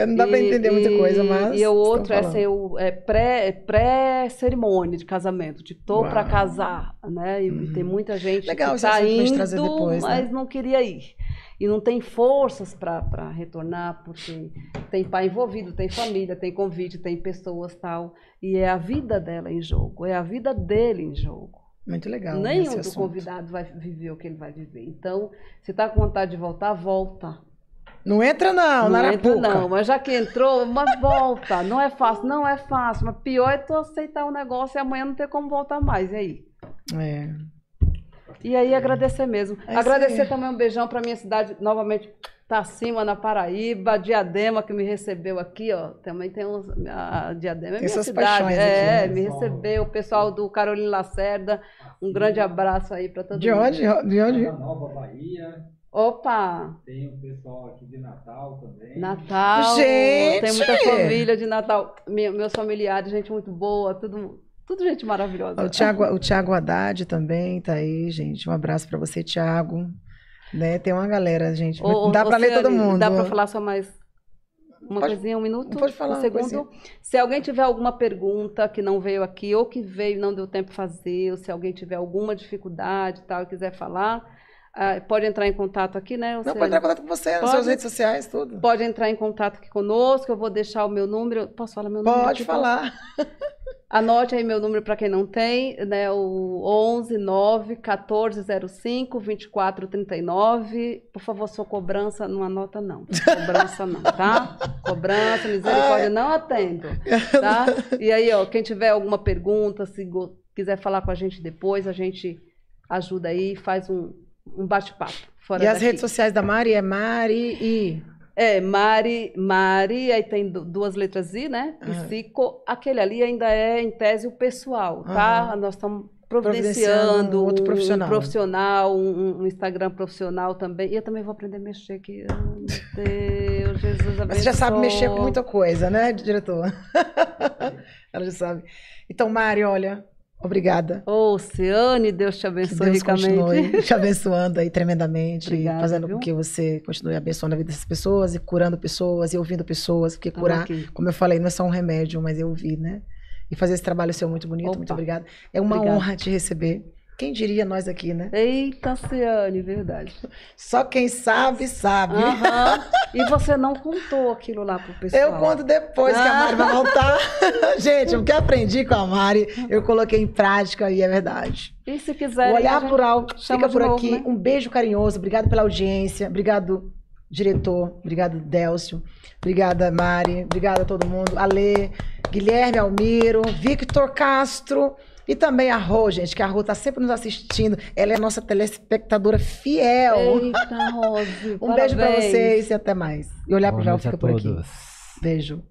Não dá pra entender muita coisa, mas. E o outro estão é falando. ser pré-cerimônia de casamento, de tô para Uau. casar, né? E tem muita gente Legal que esse está assunto pra gente indo, trazer depois, né? mas não queria ir. E não tem forças para retornar, porque tem pai envolvido, tem família, tem convite, tem pessoas tal. E é a vida dela em jogo, é a vida dele em jogo. Muito legal. Nenhum esse do assunto. convidado vai viver o que ele vai viver. Então, se está com vontade de voltar, volta. Não entra, não, na Não entra, Arapuca. não, mas já que entrou, mas volta. Não é fácil, não é fácil. Mas pior é tu aceitar o negócio e amanhã não ter como voltar mais. E aí? É. E aí agradecer mesmo. É isso Agradecer aí. também um beijão para minha cidade, novamente, Tacima, na Paraíba, Diadema, que me recebeu aqui, ó. Também tem uns. A Diadema é Tem minha suas cidade. paixões aqui, né? Me recebeu. O pessoal do Carolina Lacerda. Um grande abraço aí para todo De mundo. onde? De onde? Da Nova Bahia, Opa! tem o pessoal aqui de Natal também. Natal. Gente! Tem muita família de Natal. Meus familiares, gente muito boa, tudo gente maravilhosa. O Thiago Haddad também tá aí, gente. Um abraço pra você, Thiago. Né? Tem uma galera, gente. Dá pra ler todo mundo. Dá pra falar só mais uma Pode- coisinha, um minuto? pode falar Um uma segundo. Se alguém tiver alguma pergunta que não veio aqui, ou que veio e não deu tempo de fazer, ou se alguém tiver alguma dificuldade e tal, e quiser falar, pode entrar em contato aqui, né? Não, pode entrar em contato com você nas Pode. suas redes sociais, tudo. Pode entrar em contato aqui conosco, eu vou deixar o meu número. Posso falar meu número? Pode aqui? falar. Anote aí meu número para quem não tem, né? O 11 9 1405 2439. Por favor, sua cobrança não anota não. Cobrança não, tá? Cobrança, misericórdia, não atendo, tá? E aí, ó, quem tiver alguma pergunta, se quiser falar com a gente depois, a gente ajuda aí, faz um bate-papo fora E as daqui. redes sociais da Mari é Mari e... Mari, aí tem duas letras I, né? Psico. Aquele ali ainda é, em tese, o pessoal, tá? Nós estamos providenciando um outro profissional. um Instagram profissional também. E eu também vou aprender a mexer aqui. Oh, meu Deus, Jesus abençoe. Mas você já sabe mexer com muita coisa, né, diretor? Ela já sabe. Então, Mari, olha, obrigada. Ô, Ciane, Deus te Que abençoe Deus ricamente. continue te abençoando aí tremendamente, Obrigada, fazendo viu? com que você continue abençoando a vida dessas pessoas e curando pessoas e ouvindo pessoas, porque Tamo curar, aqui. como eu falei, não é só um remédio, mas é ouvir, né? E fazer esse trabalho seu muito bonito, Opa. muito obrigada. É uma Obrigada. honra te receber. Quem diria nós aqui, né? Eita, Ciane, verdade. Só quem sabe, sabe. Aham. E você não contou aquilo lá pro pessoal. Eu conto depois que a Mari vai voltar. Gente, o que eu aprendi com a Mari, eu coloquei em prática e é verdade. E se O quiser. Olhar Plural chama fica de por novo, aqui. né? Um beijo carinhoso. Obrigado pela audiência. Obrigado, diretor. Obrigado, Délcio. Obrigada, Mari. Obrigada a todo mundo. Alê, Guilherme Almiro, Victor Castro e também a Rô, gente, que a Rô tá sempre nos assistindo. Ela é nossa telespectadora fiel. Eita, Rose. Um beijo pra parabéns. vocês e até mais. E Olhar Boa Plural noite a fica por aqui. todos. Beijo.